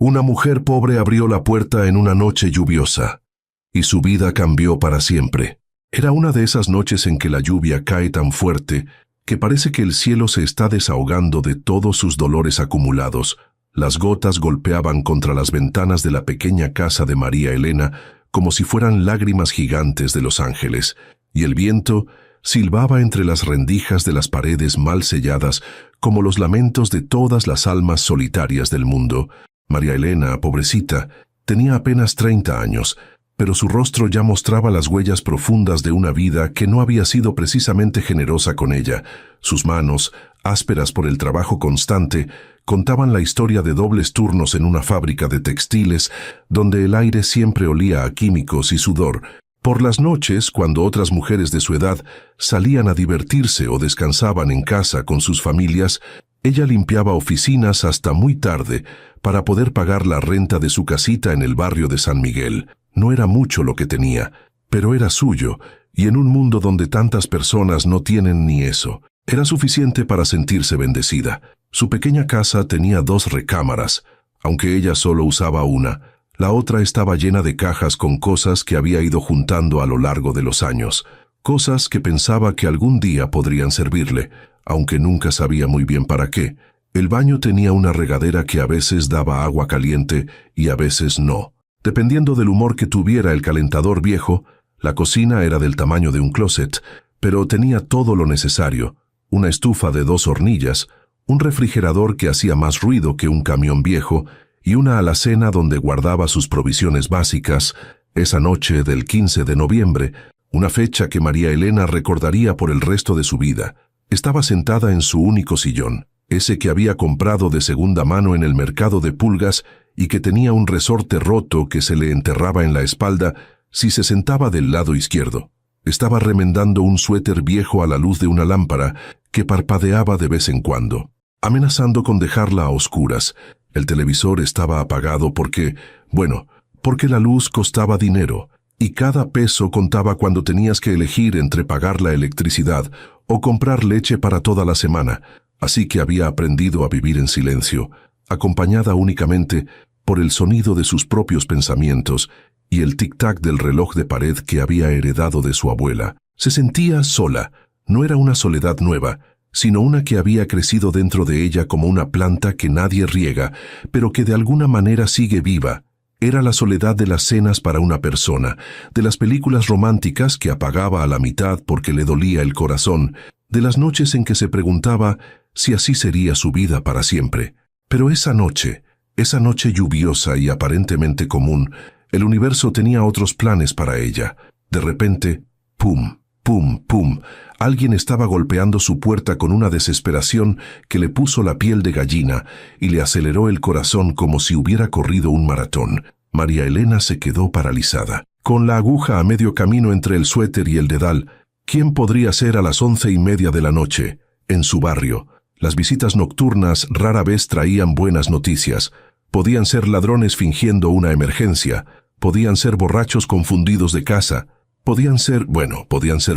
Una mujer pobre abrió la puerta en una noche lluviosa, y su vida cambió para siempre. Era una de esas noches en que la lluvia cae tan fuerte que parece que el cielo se está desahogando de todos sus dolores acumulados. Las gotas golpeaban contra las ventanas de la pequeña casa de María Elena como si fueran lágrimas gigantes de los ángeles, y el viento silbaba entre las rendijas de las paredes mal selladas como los lamentos de todas las almas solitarias del mundo. María Elena, pobrecita, tenía apenas 30 años, pero su rostro ya mostraba las huellas profundas de una vida que no había sido precisamente generosa con ella. Sus manos, ásperas por el trabajo constante, contaban la historia de dobles turnos en una fábrica de textiles, donde el aire siempre olía a químicos y sudor. Por las noches, cuando otras mujeres de su edad salían a divertirse o descansaban en casa con sus familias, ella limpiaba oficinas hasta muy tarde para poder pagar la renta de su casita en el barrio de San Miguel. No era mucho lo que tenía, pero era suyo, y en un mundo donde tantas personas no tienen ni eso, era suficiente para sentirse bendecida. Su pequeña casa tenía 2 recámaras, aunque ella solo usaba una. La otra estaba llena de cajas con cosas que había ido juntando a lo largo de los años, cosas que pensaba que algún día podrían servirle, aunque nunca sabía muy bien para qué. El baño tenía una regadera que a veces daba agua caliente y a veces no. Dependiendo del humor que tuviera el calentador viejo, la cocina era del tamaño de un closet, pero tenía todo lo necesario: una estufa de 2 hornillas, un refrigerador que hacía más ruido que un camión viejo y una alacena donde guardaba sus provisiones básicas. Esa noche del 15 de noviembre, una fecha que María Elena recordaría por el resto de su vida, estaba sentada en su único sillón, ese que había comprado de segunda mano en el mercado de pulgas y que tenía un resorte roto que se le enterraba en la espalda si se sentaba del lado izquierdo. Estaba remendando un suéter viejo a la luz de una lámpara que parpadeaba de vez en cuando, amenazando con dejarla a oscuras. El televisor estaba apagado porque la luz costaba dinero, y cada peso contaba cuando tenías que elegir entre pagar la electricidad o comprar leche para toda la semana, así que había aprendido a vivir en silencio, acompañada únicamente por el sonido de sus propios pensamientos y el tic-tac del reloj de pared que había heredado de su abuela. Se sentía sola. No era una soledad nueva, sino una que había crecido dentro de ella como una planta que nadie riega, pero que de alguna manera sigue viva. Era la soledad de las cenas para una persona, de las películas románticas que apagaba a la mitad porque le dolía el corazón, de las noches en que se preguntaba si así sería su vida para siempre. Pero esa noche lluviosa y aparentemente común, el universo tenía otros planes para ella. De repente, ¡pum! ¡Pum! ¡Pum! Alguien estaba golpeando su puerta con una desesperación que le puso la piel de gallina y le aceleró el corazón como si hubiera corrido un maratón. María Elena se quedó paralizada, con la aguja a medio camino entre el suéter y el dedal. ¿Quién podría ser a las 11:30 de la noche? En su barrio, las visitas nocturnas rara vez traían buenas noticias. Podían ser ladrones fingiendo una emergencia, podían ser borrachos confundidos de casa, podían ser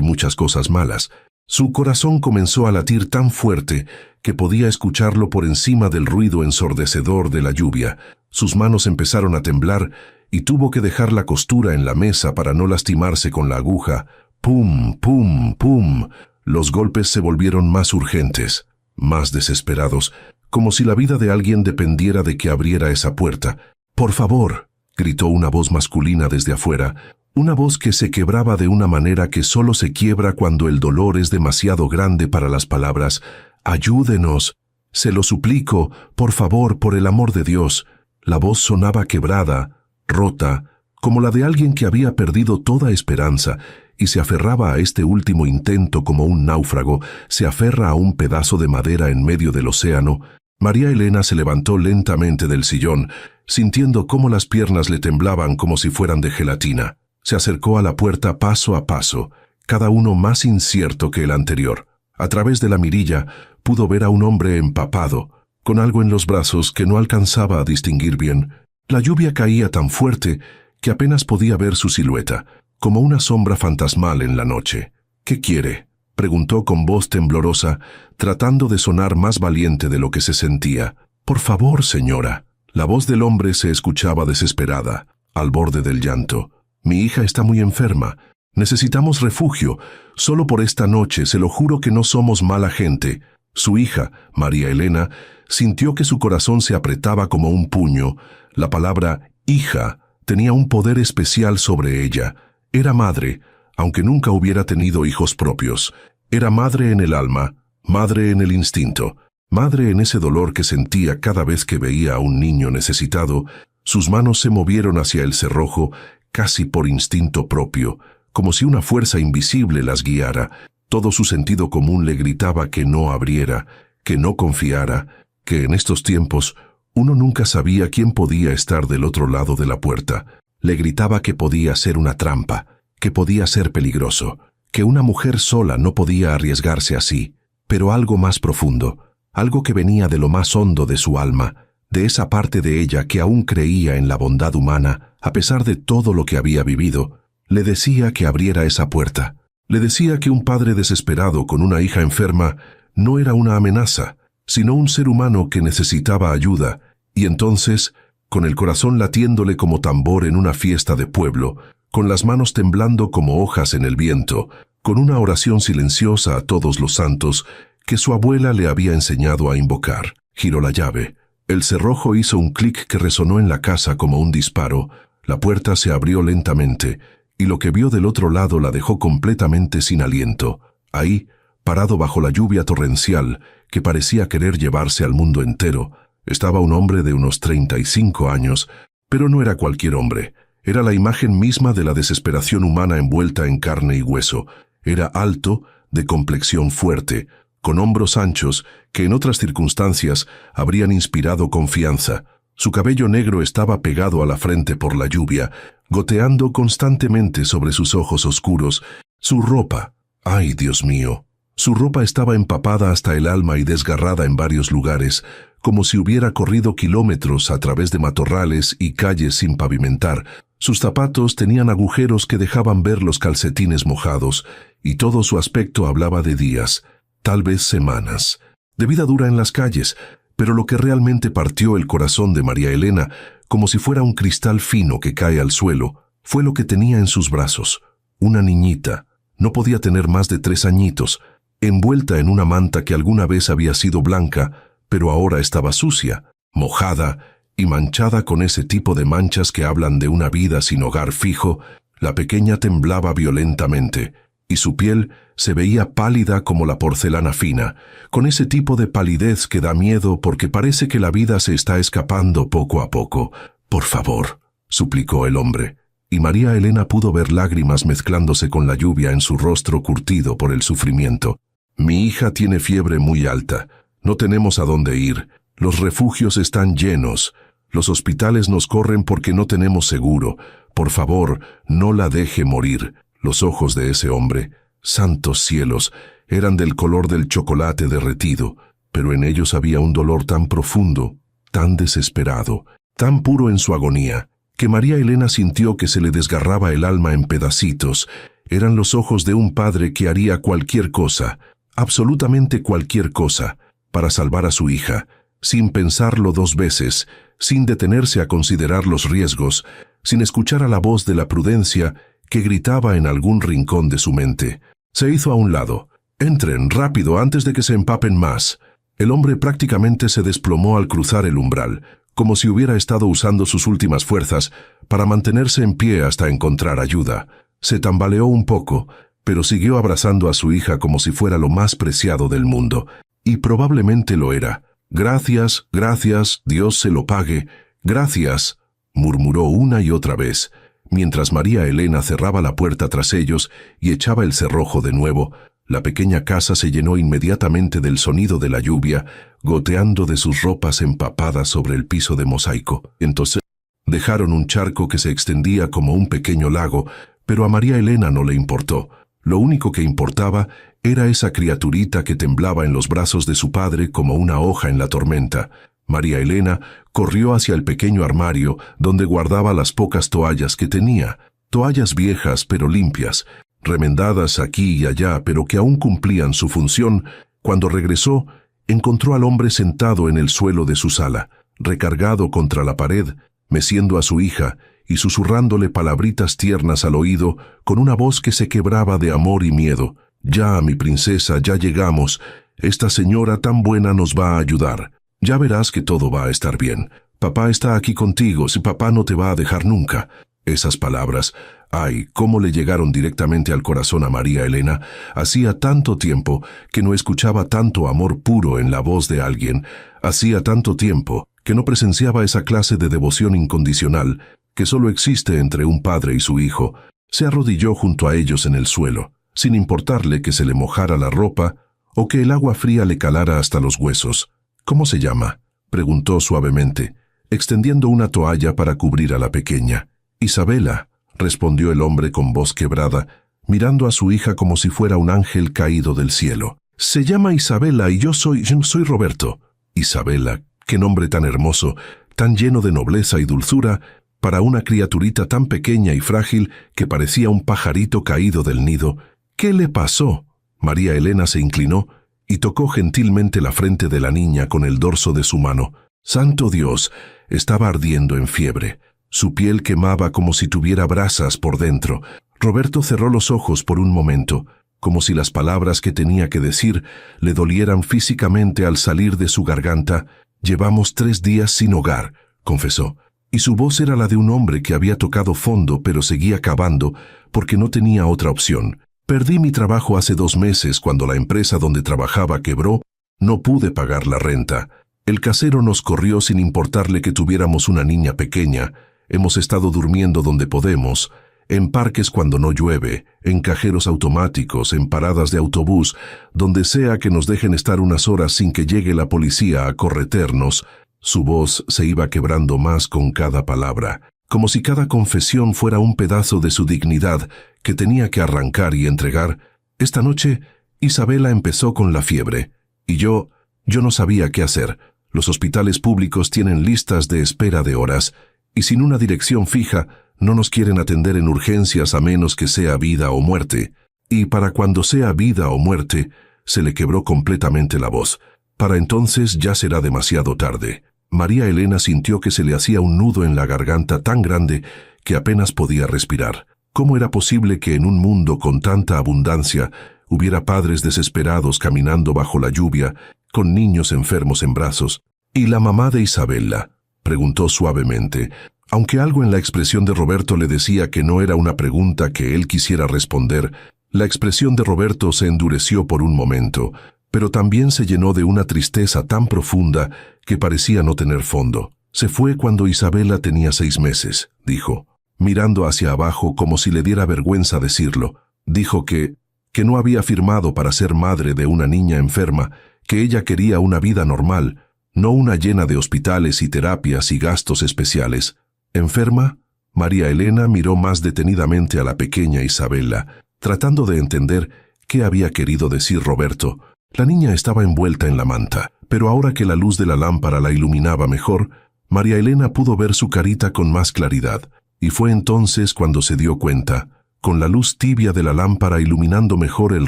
muchas cosas malas. Su corazón comenzó a latir tan fuerte que podía escucharlo por encima del ruido ensordecedor de la lluvia. Sus manos empezaron a temblar y tuvo que dejar la costura en la mesa para no lastimarse con la aguja. ¡Pum! ¡Pum! ¡Pum! Los golpes se volvieron más urgentes, más desesperados, como si la vida de alguien dependiera de que abriera esa puerta. «¡Por favor!», gritó una voz masculina desde afuera, una voz que se quebraba de una manera que solo se quiebra cuando el dolor es demasiado grande para las palabras. «¡Ayúdenos! Se lo suplico, por favor, por el amor de Dios». La voz sonaba quebrada, rota, como la de alguien que había perdido toda esperanza y se aferraba a este último intento como un náufrago se aferra a un pedazo de madera en medio del océano. María Elena se levantó lentamente del sillón, sintiendo cómo las piernas le temblaban como si fueran de gelatina. Se acercó a la puerta paso a paso, cada uno más incierto que el anterior. A través de la mirilla pudo ver a un hombre empapado, con algo en los brazos que no alcanzaba a distinguir bien. La lluvia caía tan fuerte que apenas podía ver su silueta, como una sombra fantasmal en la noche. «¿Qué quiere?», preguntó con voz temblorosa, tratando de sonar más valiente de lo que se sentía. «Por favor, señora». La voz del hombre se escuchaba desesperada, al borde del llanto. Mi hija está muy enferma. Necesitamos refugio. Solo por esta noche, se lo juro que no somos mala gente. Su hija, María Elena, sintió que su corazón se apretaba como un puño. La palabra hija tenía un poder especial sobre ella. Era madre, aunque nunca hubiera tenido hijos propios. Era madre en el alma, madre en el instinto, madre en ese dolor que sentía cada vez que veía a un niño necesitado. Sus manos se movieron hacia el cerrojo casi por instinto propio, como si una fuerza invisible las guiara. Todo su sentido común le gritaba que no abriera, que no confiara, que en estos tiempos uno nunca sabía quién podía estar del otro lado de la puerta. Le gritaba que podía ser una trampa, que podía ser peligroso, que una mujer sola no podía arriesgarse así, pero algo más profundo, algo que venía de lo más hondo de su alma, de esa parte de ella que aún creía en la bondad humana, a pesar de todo lo que había vivido, le decía que abriera esa puerta. Le decía que un padre desesperado con una hija enferma no era una amenaza, sino un ser humano que necesitaba ayuda, y entonces, con el corazón latiéndole como tambor en una fiesta de pueblo, con las manos temblando como hojas en el viento, con una oración silenciosa a todos los santos que su abuela le había enseñado a invocar, giró la llave. El cerrojo hizo un clic que resonó en la casa como un disparo. La puerta se abrió lentamente, y lo que vio del otro lado la dejó completamente sin aliento. Ahí, parado bajo la lluvia torrencial que parecía querer llevarse al mundo entero, estaba un hombre de unos 35 años, pero no era cualquier hombre. Era la imagen misma de la desesperación humana envuelta en carne y hueso. Era alto, de complexión fuerte, con hombros anchos que en otras circunstancias habrían inspirado confianza. Su cabello negro estaba pegado a la frente por la lluvia, goteando constantemente sobre sus ojos oscuros. Su ropa, ¡ay, Dios mío! Su ropa estaba empapada hasta el alma y desgarrada en varios lugares, como si hubiera corrido kilómetros a través de matorrales y calles sin pavimentar. Sus zapatos tenían agujeros que dejaban ver los calcetines mojados, y todo su aspecto hablaba de días, tal vez semanas, de vida dura en las calles. Pero lo que realmente partió el corazón de María Elena, como si fuera un cristal fino que cae al suelo, fue lo que tenía en sus brazos. Una niñita, no podía tener más de 3 añitos, envuelta en una manta que alguna vez había sido blanca, pero ahora estaba sucia, mojada y manchada con ese tipo de manchas que hablan de una vida sin hogar fijo. La pequeña temblaba violentamente, y su piel se veía pálida como la porcelana fina, con ese tipo de palidez que da miedo porque parece que la vida se está escapando poco a poco. «Por favor», suplicó el hombre, y María Elena pudo ver lágrimas mezclándose con la lluvia en su rostro curtido por el sufrimiento. «Mi hija tiene fiebre muy alta. No tenemos a dónde ir. Los refugios están llenos. Los hospitales nos corren porque no tenemos seguro. Por favor, no la deje morir». Los ojos de ese hombre, santos cielos, eran del color del chocolate derretido, pero en ellos había un dolor tan profundo, tan desesperado, tan puro en su agonía, que María Elena sintió que se le desgarraba el alma en pedacitos. Eran los ojos de un padre que haría cualquier cosa, absolutamente cualquier cosa, para salvar a su hija, sin pensarlo 2 veces, sin detenerse a considerar los riesgos, sin escuchar a la voz de la prudencia que gritaba en algún rincón de su mente. Se hizo a un lado. «Entren, rápido, antes de que se empapen más». El hombre prácticamente se desplomó al cruzar el umbral, como si hubiera estado usando sus últimas fuerzas para mantenerse en pie hasta encontrar ayuda. Se tambaleó un poco, pero siguió abrazando a su hija como si fuera lo más preciado del mundo. Y probablemente lo era. «Gracias, gracias, Dios se lo pague. Gracias», murmuró una y otra vez, mientras María Elena cerraba la puerta tras ellos y echaba el cerrojo de nuevo. La pequeña casa se llenó inmediatamente del sonido de la lluvia, goteando de sus ropas empapadas sobre el piso de mosaico. Entonces dejaron un charco que se extendía como un pequeño lago, pero a María Elena no le importó. Lo único que importaba era esa criaturita que temblaba en los brazos de su padre como una hoja en la tormenta. María Elena corrió hacia el pequeño armario donde guardaba las pocas toallas que tenía, toallas viejas pero limpias, remendadas aquí y allá pero que aún cumplían su función. Cuando regresó, encontró al hombre sentado en el suelo de su sala. recargado contra la pared, meciendo a su hija y susurrándole palabritas tiernas al oído con una voz que se quebraba de amor y miedo. «Ya, mi princesa, ya llegamos. Esta señora tan buena nos va a ayudar. Ya verás que todo va a estar bien. Papá está aquí contigo, si papá no te va a dejar nunca». Esas palabras, ay, cómo le llegaron directamente al corazón a María Elena. Hacía tanto tiempo que no escuchaba tanto amor puro en la voz de alguien. Hacía tanto tiempo que no presenciaba esa clase de devoción incondicional que solo existe entre un padre y su hijo. Se arrodilló junto a ellos en el suelo, sin importarle que se le mojara la ropa o que el agua fría le calara hasta los huesos. «¿Cómo se llama?», preguntó suavemente, extendiendo una toalla para cubrir a la pequeña. «Isabela», respondió el hombre con voz quebrada, mirando a su hija como si fuera un ángel caído del cielo. «Se llama Isabela y yo soy Roberto». Isabela, qué nombre tan hermoso, tan lleno de nobleza y dulzura, para una criaturita tan pequeña y frágil que parecía un pajarito caído del nido. «¿Qué le pasó?». María Elena se inclinó y tocó gentilmente la frente de la niña con el dorso de su mano. ¡Santo Dios! Estaba ardiendo en fiebre. Su piel quemaba como si tuviera brasas por dentro. Roberto cerró los ojos por un momento, como si las palabras que tenía que decir le dolieran físicamente al salir de su garganta. «Llevamos 3 días sin hogar», confesó, y su voz era la de un hombre que había tocado fondo pero seguía cavando porque no tenía otra opción. «Perdí mi trabajo hace 2 meses cuando la empresa donde trabajaba quebró. No pude pagar la renta. El casero nos corrió sin importarle que tuviéramos una niña pequeña. Hemos estado durmiendo donde podemos, en parques cuando no llueve, en cajeros automáticos, en paradas de autobús, donde sea que nos dejen estar unas horas sin que llegue la policía a correternos». Su voz se iba quebrando más con cada palabra, como si cada confesión fuera un pedazo de su dignidad que tenía que arrancar y entregar. «Esta noche, Isabela empezó con la fiebre, y yo no sabía qué hacer. Los hospitales públicos tienen listas de espera de horas, y sin una dirección fija, no nos quieren atender en urgencias a menos que sea vida o muerte. Y para cuando sea vida o muerte», se le quebró completamente la voz. «Para entonces ya será demasiado tarde». María Elena sintió que se le hacía un nudo en la garganta tan grande que apenas podía respirar. ¿Cómo era posible que en un mundo con tanta abundancia hubiera padres desesperados caminando bajo la lluvia, con niños enfermos en brazos? «¿Y la mamá de Isabela?», preguntó suavemente, aunque algo en la expresión de Roberto le decía que no era una pregunta que él quisiera responder. La expresión de Roberto se endureció por un momento, pero también se llenó de una tristeza tan profunda que parecía no tener fondo. «Se fue cuando Isabela tenía 6 meses», dijo, mirando hacia abajo como si le diera vergüenza decirlo. Dijo que no había firmado para ser madre de una niña enferma, que ella quería una vida normal, no una llena de hospitales y terapias y gastos especiales. «¿Enferma?». María Elena miró más detenidamente a la pequeña Isabela, tratando de entender qué había querido decir Roberto. La niña estaba envuelta en la manta, pero ahora que la luz de la lámpara la iluminaba mejor, María Elena pudo ver su carita con más claridad, y fue entonces cuando se dio cuenta, con la luz tibia de la lámpara iluminando mejor el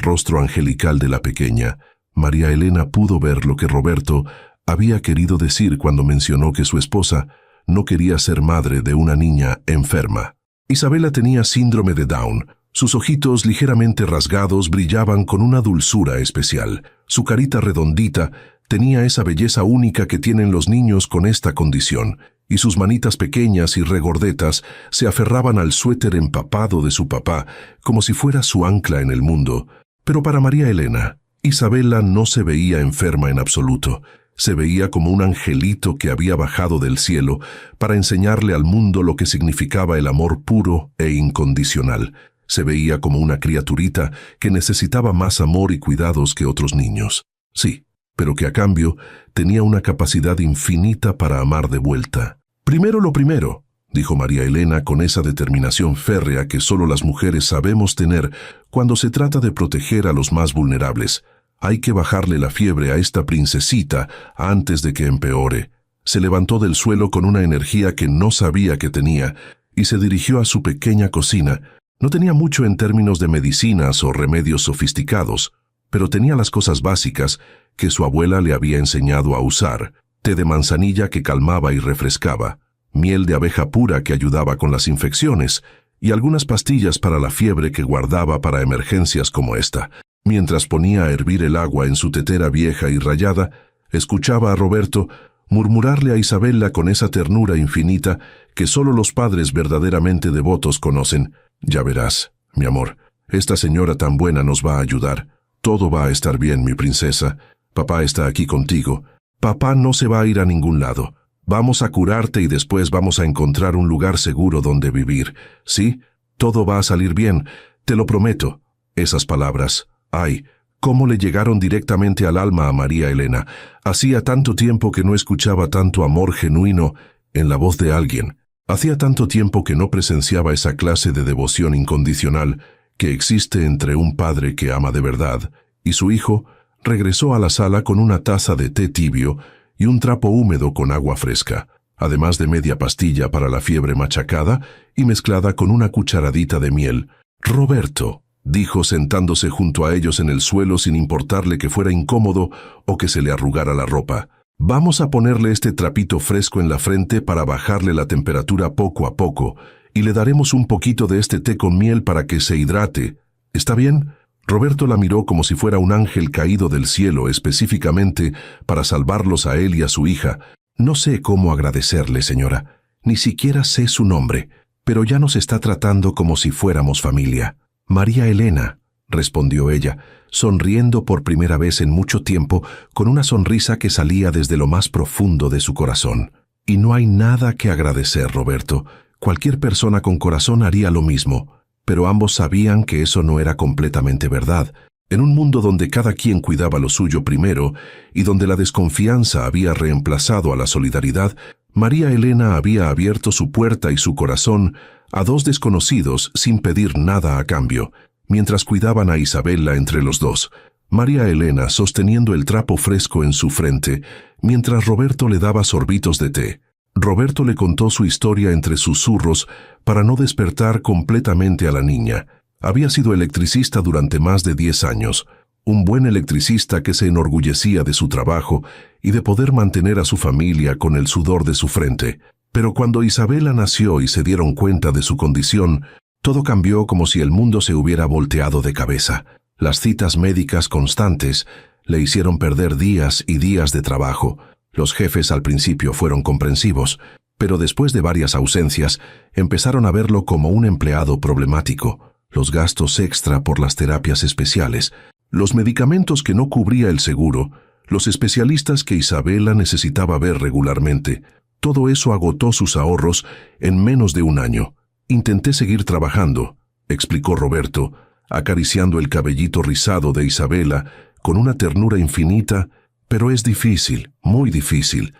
rostro angelical de la pequeña. María Elena pudo ver lo que Roberto había querido decir cuando mencionó que su esposa no quería ser madre de una niña enferma. Isabela tenía síndrome de Down. Sus ojitos ligeramente rasgados brillaban con una dulzura especial. Su carita redondita tenía esa belleza única que tienen los niños con esta condición, y sus manitas pequeñas y regordetas se aferraban al suéter empapado de su papá, como si fuera su ancla en el mundo. Pero para María Elena, Isabela no se veía enferma en absoluto. Se veía como un angelito que había bajado del cielo para enseñarle al mundo lo que significaba el amor puro e incondicional. Se veía como una criaturita que necesitaba más amor y cuidados que otros niños. Sí, pero que a cambio tenía una capacidad infinita para amar de vuelta. «Primero lo primero», dijo María Elena con esa determinación férrea que solo las mujeres sabemos tener cuando se trata de proteger a los más vulnerables. «Hay que bajarle la fiebre a esta princesita antes de que empeore». Se levantó del suelo con una energía que no sabía que tenía y se dirigió a su pequeña cocina. No tenía mucho en términos de medicinas o remedios sofisticados, pero tenía las cosas básicas que su abuela le había enseñado a usar. té de manzanilla que calmaba y refrescaba, miel de abeja pura que ayudaba con las infecciones, y algunas pastillas para la fiebre que guardaba para emergencias como esta. Mientras ponía a hervir el agua en su tetera vieja y rayada, escuchaba a Roberto murmurarle a Isabella con esa ternura infinita que solo los padres verdaderamente devotos conocen: «Ya verás, mi amor, esta señora tan buena nos va a ayudar. Todo va a estar bien, mi princesa. Papá está aquí contigo. Papá no se va a ir a ningún lado. Vamos a curarte y después vamos a encontrar un lugar seguro donde vivir. ¿Sí? Todo va a salir bien, te lo prometo». Esas palabras, ay, cómo le llegaron directamente al alma a María Elena. Hacía tanto tiempo que no escuchaba tanto amor genuino en la voz de alguien. Hacía tanto tiempo que no presenciaba esa clase de devoción incondicional que existe entre un padre que ama de verdad y su hijo. Regresó a la sala con una taza de té tibio y un trapo húmedo con agua fresca, además de media pastilla para la fiebre machacada y mezclada con una cucharadita de miel. «Roberto», dijo sentándose junto a ellos en el suelo sin importarle que fuera incómodo o que se le arrugara la ropa, «vamos a ponerle este trapito fresco en la frente para bajarle la temperatura poco a poco y le daremos un poquito de este té con miel para que se hidrate. ¿Está bien?» Roberto la miró como si fuera un ángel caído del cielo específicamente para salvarlos a él y a su hija. «No sé cómo agradecerle, señora. Ni siquiera sé su nombre, pero ya nos está tratando como si fuéramos familia». «María Elena», respondió ella, sonriendo por primera vez en mucho tiempo, con una sonrisa que salía desde lo más profundo de su corazón. «Y no hay nada que agradecer, Roberto. Cualquier persona con corazón haría lo mismo». Pero ambos sabían que eso no era completamente verdad. En un mundo donde cada quien cuidaba lo suyo primero y donde la desconfianza había reemplazado a la solidaridad, María Elena había abierto su puerta y su corazón a dos desconocidos sin pedir nada a cambio, mientras cuidaban a Isabella entre los dos. María Elena sosteniendo el trapo fresco en su frente, mientras Roberto le daba sorbitos de té. Roberto le contó su historia entre susurros para no despertar completamente a la niña. Había sido electricista durante más de 10 años, un buen electricista que se enorgullecía de su trabajo y de poder mantener a su familia con el sudor de su frente. Pero cuando Isabella nació y se dieron cuenta de su condición, todo cambió como si el mundo se hubiera volteado de cabeza. Las citas médicas constantes le hicieron perder días y días de trabajo. Los jefes al principio fueron comprensivos, pero después de varias ausencias empezaron a verlo como un empleado problemático. Los gastos extra por las terapias especiales, los medicamentos que no cubría el seguro, los especialistas que Isabella necesitaba ver regularmente, todo eso agotó sus ahorros en menos de un año. «Intenté seguir trabajando», explicó Roberto, acariciando el cabellito rizado de Isabella con una ternura infinita. «Pero es difícil, muy difícil.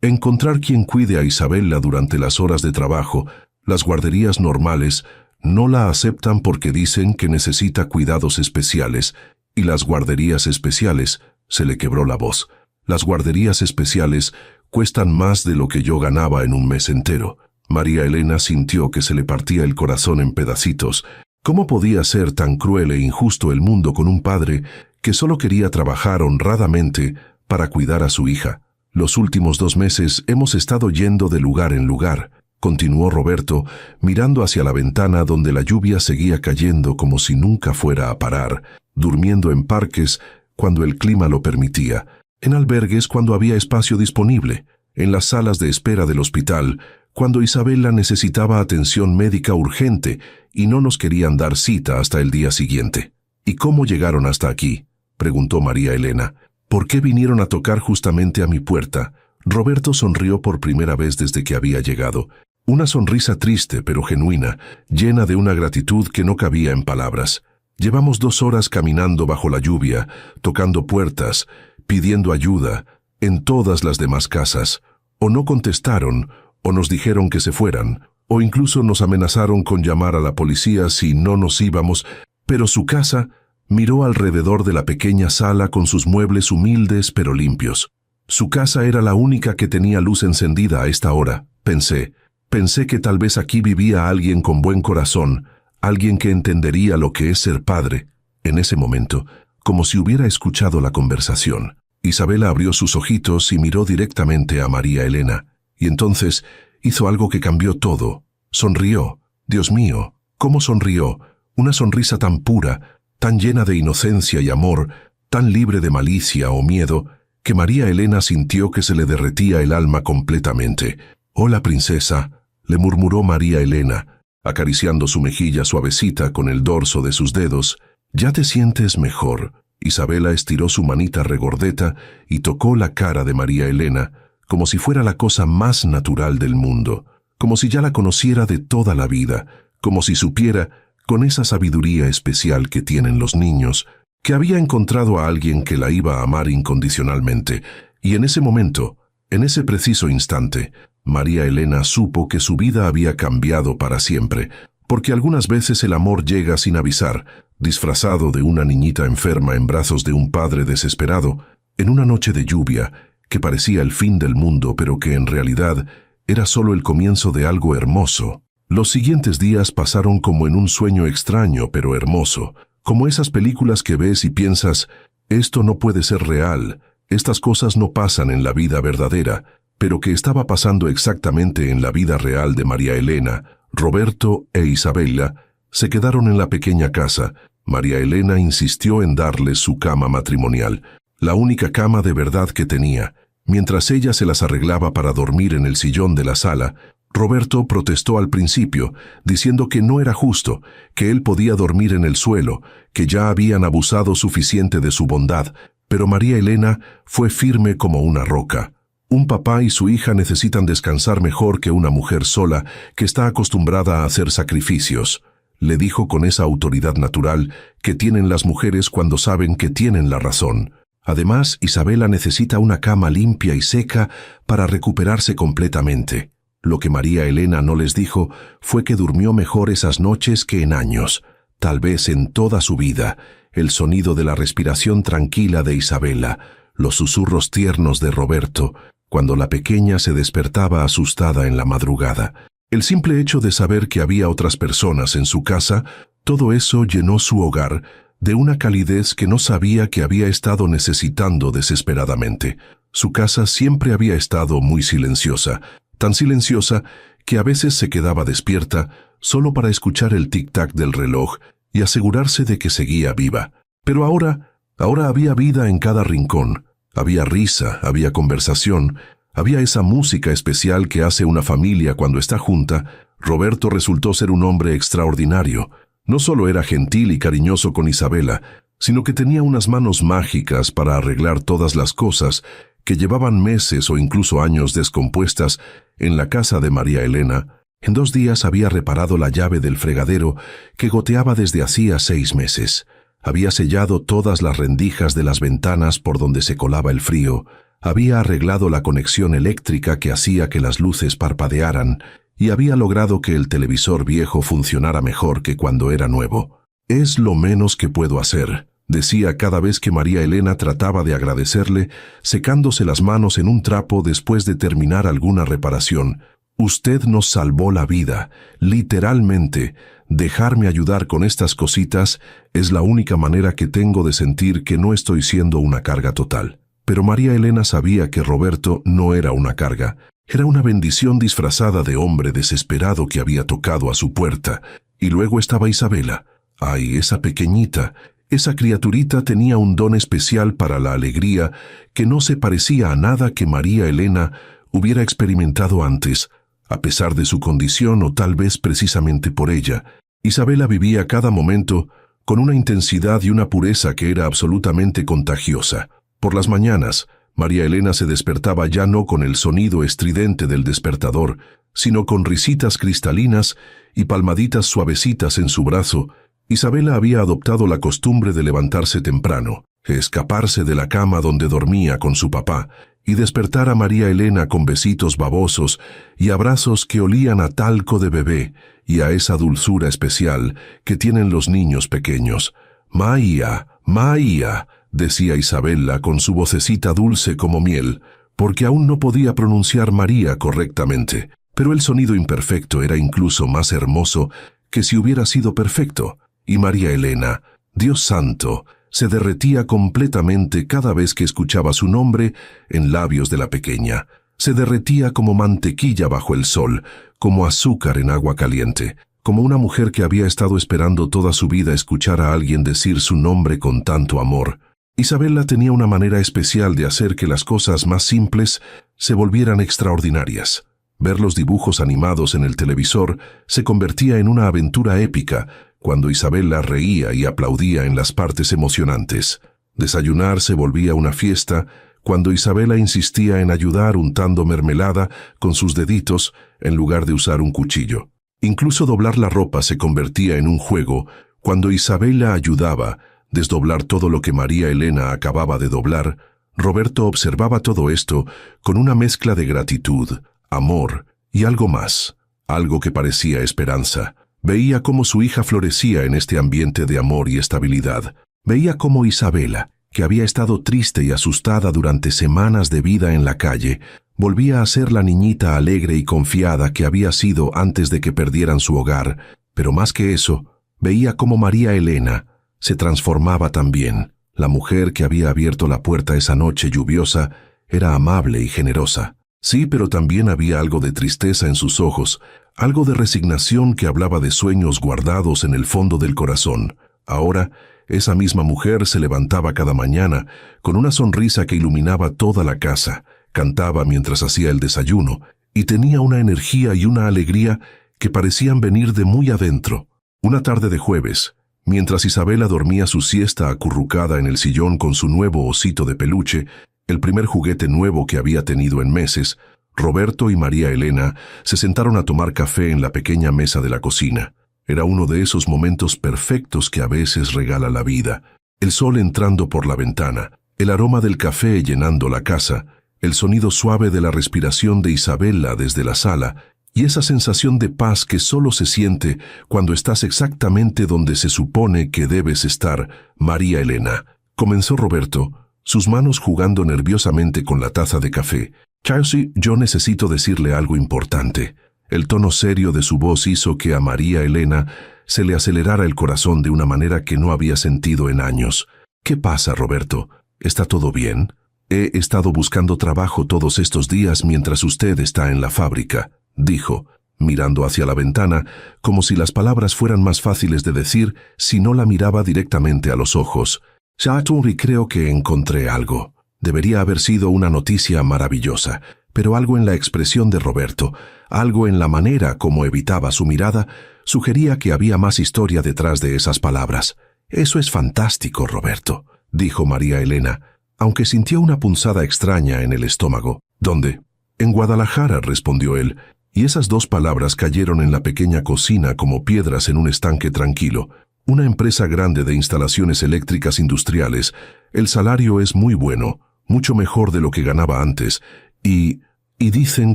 Encontrar quien cuide a Isabella durante las horas de trabajo. Las guarderías normales no la aceptan porque dicen que necesita cuidados especiales, y las guarderías especiales», se le quebró la voz, «las guarderías especiales cuestan más de lo que yo ganaba en un mes entero». María Elena sintió que se le partía el corazón en pedacitos. ¿Cómo podía ser tan cruel e injusto el mundo con un padre que solo quería trabajar honradamente para cuidar a su hija? «Los últimos 2 meses hemos estado yendo de lugar en lugar», continuó Roberto, mirando hacia la ventana donde la lluvia seguía cayendo como si nunca fuera a parar, durmiendo en parques cuando el clima lo permitía, en albergues cuando había espacio disponible, en las salas de espera del hospital, cuando Isabella necesitaba atención médica urgente y no nos querían dar cita hasta el día siguiente. «¿Y cómo llegaron hasta aquí?», preguntó María Elena. «¿Por qué vinieron a tocar justamente a mi puerta?». Roberto sonrió por primera vez desde que había llegado. Una sonrisa triste pero genuina, llena de una gratitud que no cabía en palabras. «Llevamos 2 horas caminando bajo la lluvia, tocando puertas, pidiendo ayuda, en todas las demás casas. O no contestaron, o nos dijeron que se fueran, o incluso nos amenazaron con llamar a la policía si no nos íbamos, pero su casa…». Miró alrededor de la pequeña sala con sus muebles humildes pero limpios. Su casa era la única que tenía luz encendida a esta hora, pensé. Pensé que tal vez aquí vivía alguien con buen corazón, alguien que entendería lo que es ser padre. En ese momento, como si hubiera escuchado la conversación. Isabela abrió sus ojitos y miró directamente a María Elena, y entonces hizo algo que cambió todo. Sonrió. Dios mío, ¿cómo sonrió? Una sonrisa tan pura, tan llena de inocencia y amor, tan libre de malicia o miedo, que María Elena sintió que se le derretía el alma completamente. «Hola, princesa», le murmuró María Elena, acariciando su mejilla suavecita con el dorso de sus dedos. «¿Ya te sientes mejor?» Isabela estiró su manita regordeta y tocó la cara de María Elena, como si fuera la cosa más natural del mundo, como si ya la conociera de toda la vida, como si supiera, con esa sabiduría especial que tienen los niños, que había encontrado a alguien que la iba a amar incondicionalmente. Y en ese momento, en ese preciso instante, María Elena supo que su vida había cambiado para siempre, porque algunas veces el amor llega sin avisar, disfrazado de una niñita enferma en brazos de un padre desesperado, en una noche de lluvia, que parecía el fin del mundo, pero que en realidad era solo el comienzo de algo hermoso. Los siguientes días pasaron como en un sueño extraño, pero hermoso, como esas películas que ves y piensas, esto no puede ser real, estas cosas no pasan en la vida verdadera, pero que estaba pasando exactamente en la vida real de María Elena. Roberto e Isabela se quedaron en la pequeña casa. María Elena insistió en darles su cama matrimonial, la única cama de verdad que tenía. Mientras ella se las arreglaba para dormir en el sillón de la sala, Roberto protestó al principio, diciendo que no era justo, que él podía dormir en el suelo, que ya habían abusado suficiente de su bondad, pero María Elena fue firme como una roca. Un papá y su hija necesitan descansar mejor que una mujer sola que está acostumbrada a hacer sacrificios, le dijo con esa autoridad natural que tienen las mujeres cuando saben que tienen la razón. Además, Isabela necesita una cama limpia y seca para recuperarse completamente. Lo que María Elena no les dijo fue que durmió mejor esas noches que en años, tal vez en toda su vida. El sonido de la respiración tranquila de Isabela, los susurros tiernos de Roberto, cuando la pequeña se despertaba asustada en la madrugada. El simple hecho de saber que había otras personas en su casa, todo eso llenó su hogar de una calidez que no sabía que había estado necesitando desesperadamente. Su casa siempre había estado muy silenciosa, tan silenciosa que a veces se quedaba despierta solo para escuchar el tic-tac del reloj y asegurarse de que seguía viva. Pero ahora había vida en cada rincón. Había risa, había conversación, había esa música especial que hace una familia cuando está junta. Roberto resultó ser un hombre extraordinario. No solo era gentil y cariñoso con Isabela, sino que tenía unas manos mágicas para arreglar todas las cosas que llevaban meses o incluso años descompuestas en la casa de María Elena. En 2 días había reparado la llave del fregadero que goteaba desde hacía 6 meses. Había sellado todas las rendijas de las ventanas por donde se colaba el frío, había arreglado la conexión eléctrica que hacía que las luces parpadearan y había logrado que el televisor viejo funcionara mejor que cuando era nuevo. «Es lo menos que puedo hacer», decía cada vez que María Elena trataba de agradecerle, secándose las manos en un trapo después de terminar alguna reparación. «Usted nos salvó la vida, literalmente. Dejarme ayudar con estas cositas es la única manera que tengo de sentir que no estoy siendo una carga total». Pero María Elena sabía que Roberto no era una carga. Era una bendición disfrazada de hombre desesperado que había tocado a su puerta. Y luego estaba Isabela. Ay, esa pequeñita, esa criaturita tenía un don especial para la alegría que no se parecía a nada que María Elena hubiera experimentado antes, a pesar de su condición o tal vez precisamente por ella. Isabela vivía cada momento con una intensidad y una pureza que era absolutamente contagiosa. Por las mañanas, María Elena se despertaba ya no con el sonido estridente del despertador, sino con risitas cristalinas y palmaditas suavecitas en su brazo. Isabela había adoptado la costumbre de levantarse temprano, escaparse de la cama donde dormía con su papá y despertar a María Elena con besitos babosos y abrazos que olían a talco de bebé y a esa dulzura especial que tienen los niños pequeños. «Maía, Maía», decía Isabela con su vocecita dulce como miel, porque aún no podía pronunciar María correctamente, pero el sonido imperfecto era incluso más hermoso que si hubiera sido perfecto. Y María Elena, Dios santo, se derretía completamente cada vez que escuchaba su nombre en labios de la pequeña. Se derretía como mantequilla bajo el sol, como azúcar en agua caliente, como una mujer que había estado esperando toda su vida escuchar a alguien decir su nombre con tanto amor. Isabela tenía una manera especial de hacer que las cosas más simples se volvieran extraordinarias. Ver los dibujos animados en el televisor se convertía en una aventura épica cuando Isabela reía y aplaudía en las partes emocionantes. Desayunar se volvía una fiesta cuando Isabela insistía en ayudar untando mermelada con sus deditos en lugar de usar un cuchillo. Incluso doblar la ropa se convertía en un juego cuando Isabela ayudaba desdoblar todo lo que María Elena acababa de doblar. Roberto observaba todo esto con una mezcla de gratitud, amor y algo más, algo que parecía esperanza. Veía cómo su hija florecía en este ambiente de amor y estabilidad. Veía cómo Isabela, que había estado triste y asustada durante semanas de vida en la calle, volvía a ser la niñita alegre y confiada que había sido antes de que perdieran su hogar. Pero más que eso, veía cómo María Elena se transformaba también. La mujer que había abierto la puerta esa noche lluviosa era amable y generosa. Sí, pero también había algo de tristeza en sus ojos, algo de resignación que hablaba de sueños guardados en el fondo del corazón. Ahora, esa misma mujer se levantaba cada mañana con una sonrisa que iluminaba toda la casa, cantaba mientras hacía el desayuno y tenía una energía y una alegría que parecían venir de muy adentro. Una tarde de jueves, mientras Isabela dormía su siesta acurrucada en el sillón con su nuevo osito de peluche, el primer juguete nuevo que había tenido en meses, Roberto y María Elena se sentaron a tomar café en la pequeña mesa de la cocina. Era uno de esos momentos perfectos que a veces regala la vida. El sol entrando por la ventana, el aroma del café llenando la casa, el sonido suave de la respiración de Isabela desde la sala, y esa sensación de paz que solo se siente cuando estás exactamente donde se supone que debes estar. María Elena, comenzó Roberto, sus manos jugando nerviosamente con la taza de café. Chelsea, yo necesito decirle algo importante. El tono serio de su voz hizo que a María Elena se le acelerara el corazón de una manera que no había sentido en años. ¿Qué pasa, Roberto? ¿Está todo bien? He estado buscando trabajo todos estos días mientras usted está en la fábrica, dijo, mirando hacia la ventana, como si las palabras fueran más fáciles de decir si no la miraba directamente a los ojos. Y creo que encontré algo. Debería haber sido una noticia maravillosa, pero algo en la expresión de Roberto, algo en la manera como evitaba su mirada, sugería que había más historia detrás de esas palabras. Eso es fantástico, Roberto, dijo María Elena, aunque sintió una punzada extraña en el estómago. ¿Dónde? En Guadalajara, respondió él, y esas dos palabras cayeron en la pequeña cocina como piedras en un estanque tranquilo. Una empresa grande de instalaciones eléctricas industriales. El salario es muy bueno, mucho mejor de lo que ganaba antes, y dicen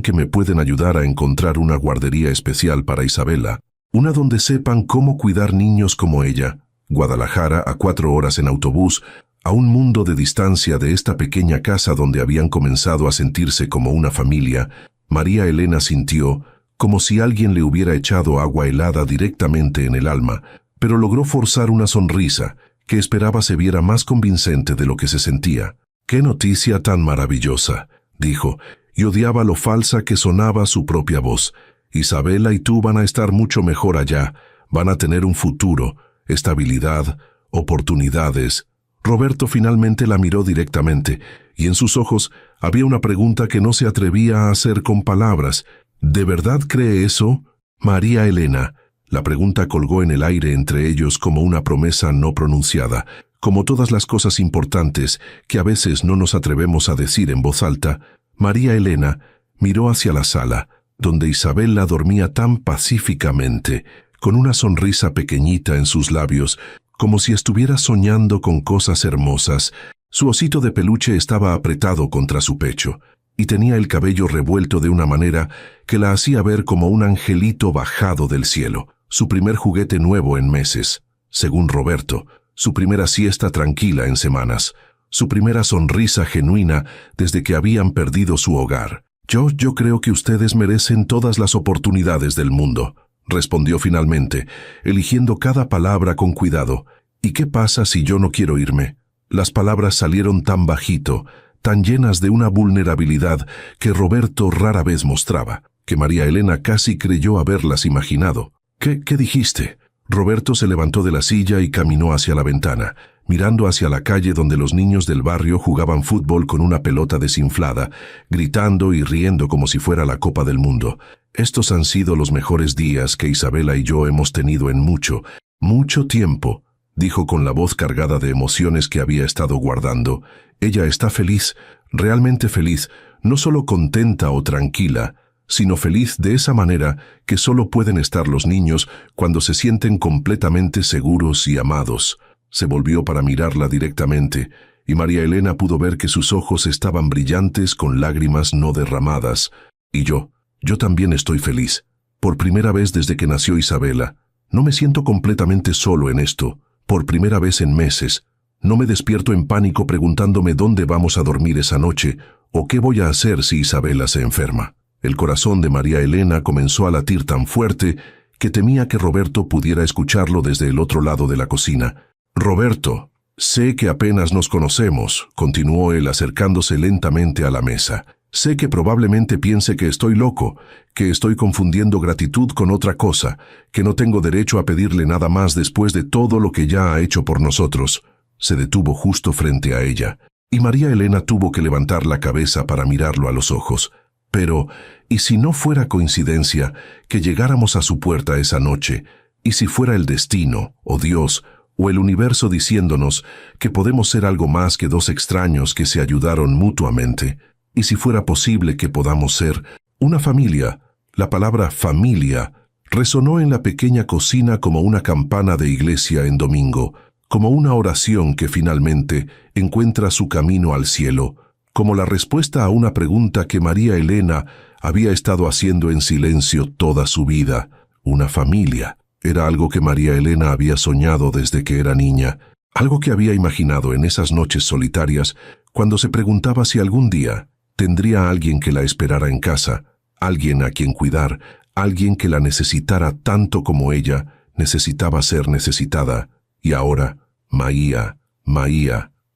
que me pueden ayudar a encontrar una guardería especial para Isabela, una donde sepan cómo cuidar niños como ella. Guadalajara, a 4 horas en autobús, a un mundo de distancia de esta pequeña casa donde habían comenzado a sentirse como una familia. María Elena sintió como si alguien le hubiera echado agua helada directamente en el alma, pero logró forzar una sonrisa que esperaba se viera más convincente de lo que se sentía. «¡Qué noticia tan maravillosa!», dijo, y odiaba lo falsa que sonaba su propia voz. «Isabela y tú van a estar mucho mejor allá, van a tener un futuro, estabilidad, oportunidades». Roberto finalmente la miró directamente, y en sus ojos había una pregunta que no se atrevía a hacer con palabras. «¿De verdad cree eso, María Elena?». La pregunta colgó en el aire entre ellos como una promesa no pronunciada, como todas las cosas importantes que a veces no nos atrevemos a decir en voz alta. María Elena miró hacia la sala, donde Isabela dormía tan pacíficamente, con una sonrisa pequeñita en sus labios, como si estuviera soñando con cosas hermosas. Su osito de peluche estaba apretado contra su pecho, y tenía el cabello revuelto de una manera que la hacía ver como un angelito bajado del cielo. Su primer juguete nuevo en meses, según Roberto, su primera siesta tranquila en semanas, su primera sonrisa genuina desde que habían perdido su hogar. Yo creo que ustedes merecen todas las oportunidades del mundo», respondió finalmente, eligiendo cada palabra con cuidado, ¿Y qué pasa si yo no quiero irme? Las palabras salieron tan bajito, tan llenas de una vulnerabilidad que Roberto rara vez mostraba, que María Elena casi creyó haberlas imaginado. ¿Qué dijiste? Roberto se levantó de la silla y caminó hacia la ventana, mirando hacia la calle donde los niños del barrio jugaban fútbol con una pelota desinflada, gritando y riendo como si fuera la Copa del Mundo. Estos han sido los mejores días que Isabela y yo hemos tenido en mucho tiempo, dijo con la voz cargada de emociones que había estado guardando. Ella está feliz, realmente feliz, no solo contenta o tranquila, sino feliz de esa manera que solo pueden estar los niños cuando se sienten completamente seguros y amados. Se volvió para mirarla directamente, y María Elena pudo ver que sus ojos estaban brillantes con lágrimas no derramadas. Y yo también estoy feliz. Por primera vez desde que nació Isabela, no me siento completamente solo en esto. Por primera vez en meses, no me despierto en pánico preguntándome dónde vamos a dormir esa noche o qué voy a hacer si Isabela se enferma. El corazón de María Elena comenzó a latir tan fuerte que temía que Roberto pudiera escucharlo desde el otro lado de la cocina. «Roberto, sé que apenas nos conocemos», continuó él acercándose lentamente a la mesa. «Sé que probablemente piense que estoy loco, que estoy confundiendo gratitud con otra cosa, que no tengo derecho a pedirle nada más después de todo lo que ya ha hecho por nosotros». Se detuvo justo frente a ella, y María Elena tuvo que levantar la cabeza para mirarlo a los ojos. Pero, ¿y si no fuera coincidencia que llegáramos a su puerta esa noche? ¿Y si fuera el destino, o Dios, o el universo diciéndonos que podemos ser algo más que dos extraños que se ayudaron mutuamente? ¿Y si fuera posible que podamos ser una familia? La palabra familia resonó en la pequeña cocina como una campana de iglesia en domingo, como una oración que finalmente encuentra su camino al cielo, como la respuesta a una pregunta que María Elena había estado haciendo en silencio toda su vida. Una familia. Era algo que María Elena había soñado desde que era niña, algo que había imaginado en esas noches solitarias cuando se preguntaba si algún día tendría a alguien que la esperara en casa, alguien a quien cuidar, alguien que la necesitara tanto como ella necesitaba ser necesitada. Y ahora, Maía,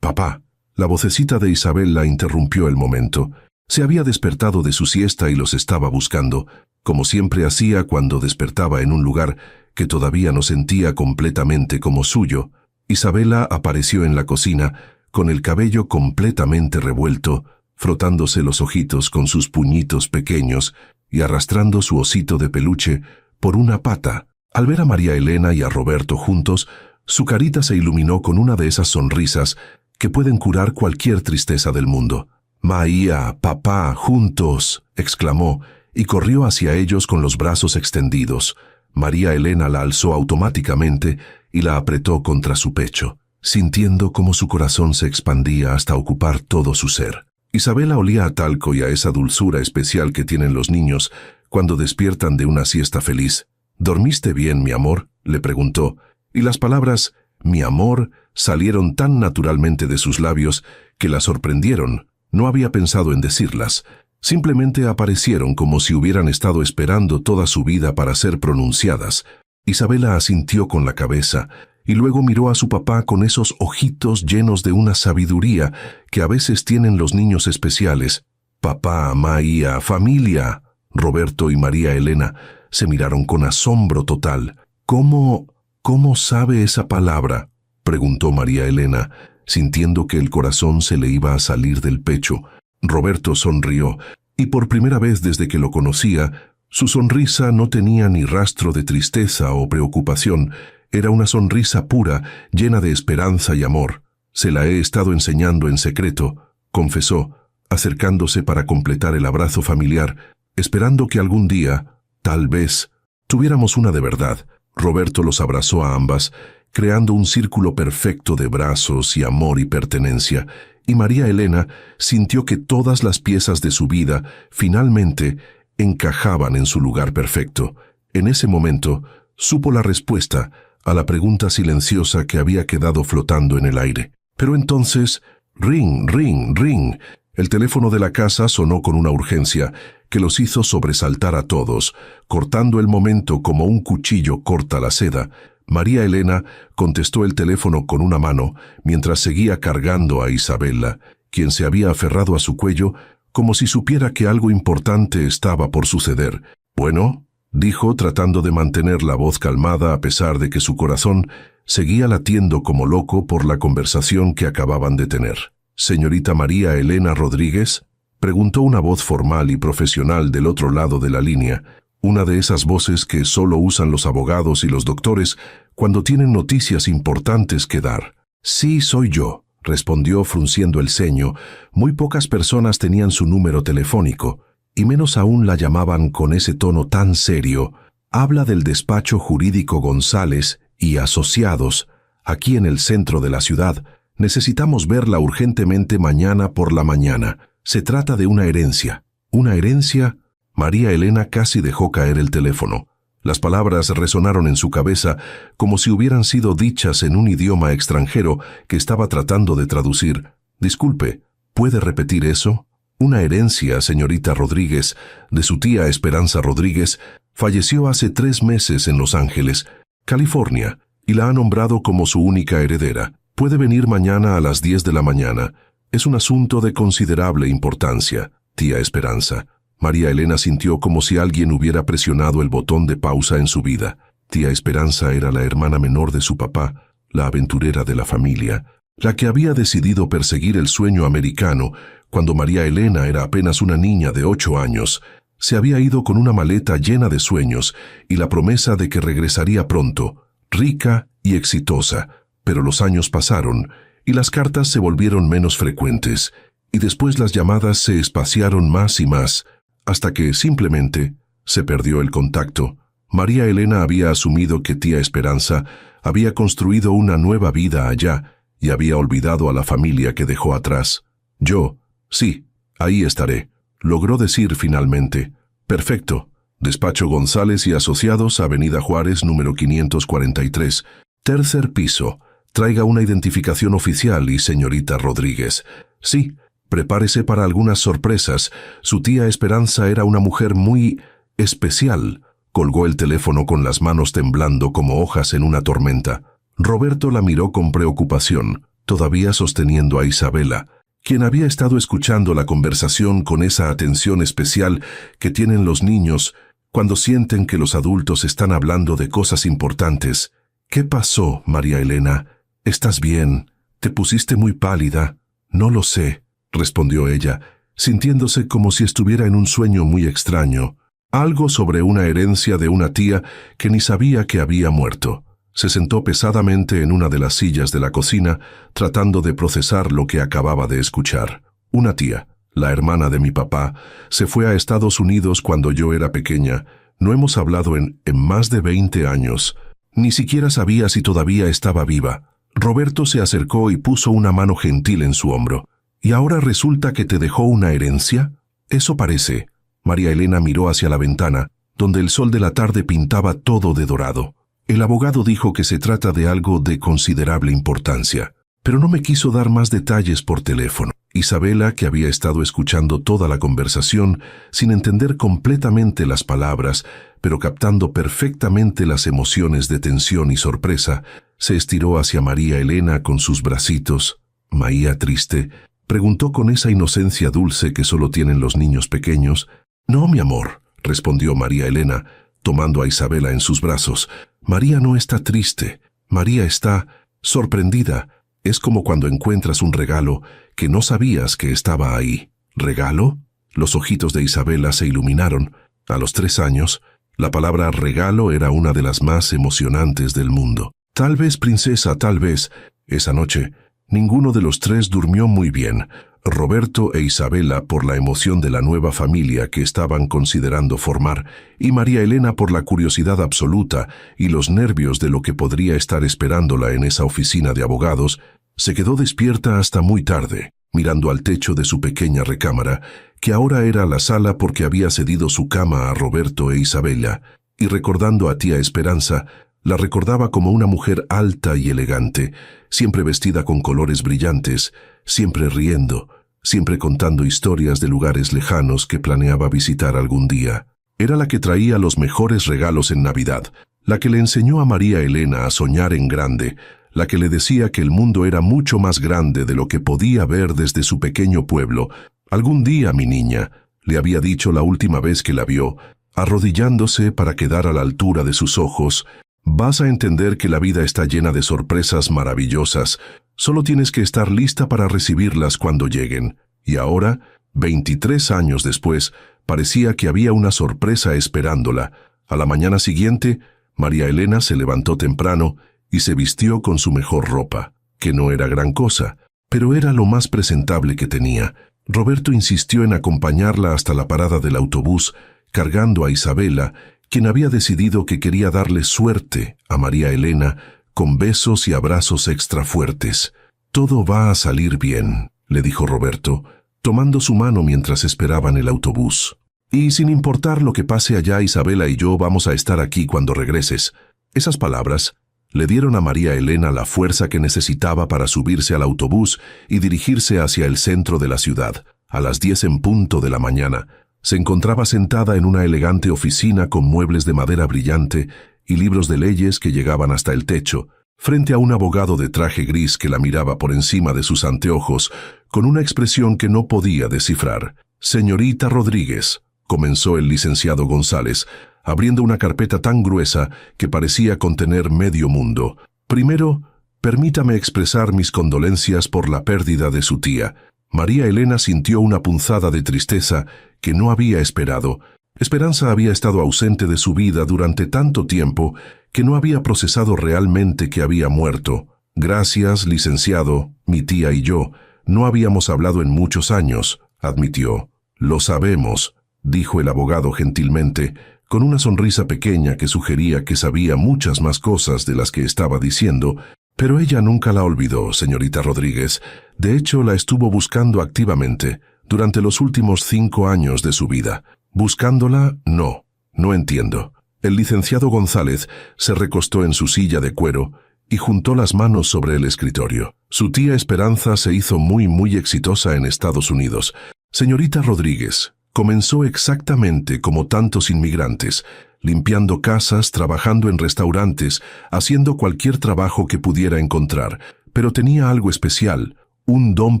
papá. La vocecita de Isabel la interrumpió el momento. Se había despertado de su siesta y los estaba buscando, como siempre hacía cuando despertaba en un lugar que todavía no sentía completamente como suyo. Isabela apareció en la cocina, con el cabello completamente revuelto, frotándose los ojitos con sus puñitos pequeños y arrastrando su osito de peluche por una pata. Al ver a María Elena y a Roberto juntos, su carita se iluminó con una de esas sonrisas que pueden curar cualquier tristeza del mundo. «Maía, papá, juntos», exclamó, y corrió hacia ellos con los brazos extendidos. María Elena la alzó automáticamente y la apretó contra su pecho, sintiendo cómo su corazón se expandía hasta ocupar todo su ser. Isabela olía a talco y a esa dulzura especial que tienen los niños cuando despiertan de una siesta feliz. «¿Dormiste bien, mi amor?», le preguntó, y las palabras «mi amor» salieron tan naturalmente de sus labios que la sorprendieron. No había pensado en decirlas. Simplemente aparecieron como si hubieran estado esperando toda su vida para ser pronunciadas. Isabela asintió con la cabeza y luego miró a su papá con esos ojitos llenos de una sabiduría que a veces tienen los niños especiales. «Papá, Maía, familia». Roberto y María Elena se miraron con asombro total. «¿Cómo sabe esa palabra?», preguntó María Elena, sintiendo que el corazón se le iba a salir del pecho. Roberto sonrió, y por primera vez desde que lo conocía, su sonrisa no tenía ni rastro de tristeza o preocupación. Era una sonrisa pura, llena de esperanza y amor. «Se la he estado enseñando en secreto», confesó, acercándose para completar el abrazo familiar, esperando que algún día, tal vez, tuviéramos una de verdad. Roberto los abrazó a ambas, creando un círculo perfecto de brazos y amor y pertenencia, y María Elena sintió que todas las piezas de su vida finalmente encajaban en su lugar perfecto. En ese momento, supo la respuesta a la pregunta silenciosa que había quedado flotando en el aire. Pero entonces, ring, ring, ring. El teléfono de la casa sonó con una urgencia que los hizo sobresaltar a todos, cortando el momento como un cuchillo corta la seda. María Elena contestó el teléfono con una mano mientras seguía cargando a Isabela, quien se había aferrado a su cuello como si supiera que algo importante estaba por suceder. «Bueno», dijo tratando de mantener la voz calmada a pesar de que su corazón seguía latiendo como loco por la conversación que acababan de tener. «¿Señorita María Elena Rodríguez?», preguntó una voz formal y profesional del otro lado de la línea, una de esas voces que solo usan los abogados y los doctores cuando tienen noticias importantes que dar. «Sí, soy yo», respondió frunciendo el ceño. Muy pocas personas tenían su número telefónico, y menos aún la llamaban con ese tono tan serio. «Habla del despacho jurídico González y Asociados, aquí en el centro de la ciudad. Necesitamos verla urgentemente mañana por la mañana. Se trata de una herencia». «¿Una herencia?». María Elena casi dejó caer el teléfono. Las palabras resonaron en su cabeza como si hubieran sido dichas en un idioma extranjero que estaba tratando de traducir. «Disculpe, ¿puede repetir eso?». «Una herencia, señorita Rodríguez, de su tía Esperanza Rodríguez, falleció hace 3 meses en Los Ángeles, California, y la ha nombrado como su única heredera. Puede venir mañana a las 10 de la mañana. Es un asunto de considerable importancia, tía Esperanza». María Elena sintió como si alguien hubiera presionado el botón de pausa en su vida. Tía Esperanza era la hermana menor de su papá, la aventurera de la familia, la que había decidido perseguir el sueño americano cuando María Elena era apenas una niña de 8 años. Se había ido con una maleta llena de sueños y la promesa de que regresaría pronto, rica y exitosa. Pero los años pasaron y las cartas se volvieron menos frecuentes, y después las llamadas se espaciaron más y más, hasta que simplemente se perdió el contacto. María Elena había asumido que tía Esperanza había construido una nueva vida allá y había olvidado a la familia que dejó atrás. «Yo, sí, ahí estaré», logró decir finalmente. «Perfecto. Despacho González y Asociados, Avenida Juárez, número 543, tercer piso. Traiga una identificación oficial y señorita Rodríguez. Sí, prepárese para algunas sorpresas. Su tía Esperanza era una mujer muy especial». Colgó el teléfono con las manos temblando como hojas en una tormenta. Roberto la miró con preocupación, todavía sosteniendo a Isabela, quien había estado escuchando la conversación con esa atención especial que tienen los niños cuando sienten que los adultos están hablando de cosas importantes. «¿Qué pasó, María Elena? ¿Estás bien? ¿Te pusiste muy pálida?» «No lo sé», respondió ella, sintiéndose como si estuviera en un sueño muy extraño. Algo sobre una herencia de una tía que ni sabía que había muerto. Se sentó pesadamente en una de las sillas de la cocina, tratando de procesar lo que acababa de escuchar. «Una tía, la hermana de mi papá, se fue a Estados Unidos cuando yo era pequeña. No hemos hablado en más de 20 años. Ni siquiera sabía si todavía estaba viva». Roberto se acercó y puso una mano gentil en su hombro. «¿Y ahora resulta que te dejó una herencia?». «Eso parece». María Elena miró hacia la ventana, donde el sol de la tarde pintaba todo de dorado. «El abogado dijo que se trata de algo de considerable importancia, pero no me quiso dar más detalles por teléfono». Isabela, que había estado escuchando toda la conversación, sin entender completamente las palabras, pero captando perfectamente las emociones de tensión y sorpresa, se estiró hacia María Elena con sus bracitos. «Maía triste», preguntó con esa inocencia dulce que solo tienen los niños pequeños. «No, mi amor», respondió María Elena, tomando a Isabela en sus brazos. «María no está triste. María está sorprendida. Es como cuando encuentras un regalo que no sabías que estaba ahí». «¿Regalo?». Los ojitos de Isabela se iluminaron. A los 3 años, la palabra regalo era una de las más emocionantes del mundo. «Tal vez, princesa, tal vez». Esa noche, ninguno de los 3 durmió muy bien. Roberto e Isabela por la emoción de la nueva familia que estaban considerando formar, y María Elena por la curiosidad absoluta y los nervios de lo que podría estar esperándola en esa oficina de abogados. Se quedó despierta hasta muy tarde, mirando al techo de su pequeña recámara, que ahora era la sala porque había cedido su cama a Roberto e Isabela, y recordando a tía Esperanza. La recordaba como una mujer alta y elegante, siempre vestida con colores brillantes, siempre riendo, siempre contando historias de lugares lejanos que planeaba visitar algún día. Era la que traía los mejores regalos en Navidad, la que le enseñó a María Elena a soñar en grande, la que le decía que el mundo era mucho más grande de lo que podía ver desde su pequeño pueblo. Algún día, mi niña, le había dicho la última vez que la vio, arrodillándose para quedar a la altura de sus ojos, vas a entender que la vida está llena de sorpresas maravillosas, solo tienes que estar lista para recibirlas cuando lleguen. Y ahora, 23 años después, parecía que había una sorpresa esperándola. A la mañana siguiente, María Elena se levantó temprano y se vistió con su mejor ropa, que no era gran cosa, pero era lo más presentable que tenía. Roberto insistió en acompañarla hasta la parada del autobús, cargando a Isabela, quien había decidido que quería darle suerte a María Elena con besos y abrazos extra fuertes. «Todo va a salir bien», le dijo Roberto, tomando su mano mientras esperaban el autobús. «Y sin importar lo que pase allá, Isabela y yo vamos a estar aquí cuando regreses». Esas palabras le dieron a María Elena la fuerza que necesitaba para subirse al autobús y dirigirse hacia el centro de la ciudad. A las 10 en punto de la mañana, se encontraba sentada en una elegante oficina con muebles de madera brillante y libros de leyes que llegaban hasta el techo, frente a un abogado de traje gris que la miraba por encima de sus anteojos, con una expresión que no podía descifrar. «Señorita Rodríguez», comenzó el licenciado González, abriendo una carpeta tan gruesa que parecía contener medio mundo. «Primero, permítame expresar mis condolencias por la pérdida de su tía». María Elena sintió una punzada de tristeza que no había esperado. Esperanza había estado ausente de su vida durante tanto tiempo que no había procesado realmente que había muerto. «Gracias, licenciado, mi tía y yo no habíamos hablado en muchos años», admitió. «Lo sabemos», dijo el abogado gentilmente, con una sonrisa pequeña que sugería que sabía muchas más cosas de las que estaba diciendo, «pero ella nunca la olvidó, señorita Rodríguez. De hecho, la estuvo buscando activamente durante los últimos 5 años de su vida». «¿Buscándola? No entiendo». El licenciado González se recostó en su silla de cuero y juntó las manos sobre el escritorio. Su tía Esperanza se hizo muy exitosa en Estados Unidos. Señorita Rodríguez, comenzó exactamente como tantos inmigrantes, limpiando casas, trabajando en restaurantes, haciendo cualquier trabajo que pudiera encontrar, pero tenía algo especial, un don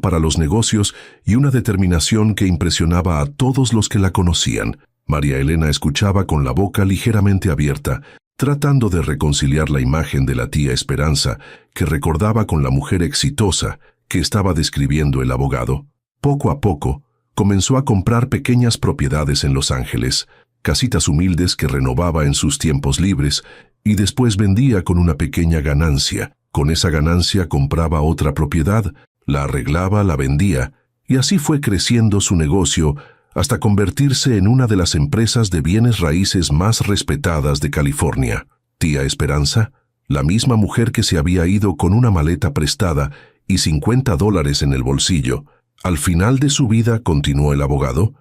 para los negocios y una determinación que impresionaba a todos los que la conocían. María Elena escuchaba con la boca ligeramente abierta, tratando de reconciliar la imagen de la tía Esperanza, que recordaba con la mujer exitosa que estaba describiendo el abogado. Poco a poco, comenzó a comprar pequeñas propiedades en Los Ángeles, casitas humildes que renovaba en sus tiempos libres, y después vendía con una pequeña ganancia. Con esa ganancia compraba otra propiedad, la arreglaba, la vendía, y así fue creciendo su negocio hasta convertirse en una de las empresas de bienes raíces más respetadas de California. Tía Esperanza, la misma mujer que se había ido con una maleta prestada y $50 en el bolsillo, al final de su vida, continuó el abogado,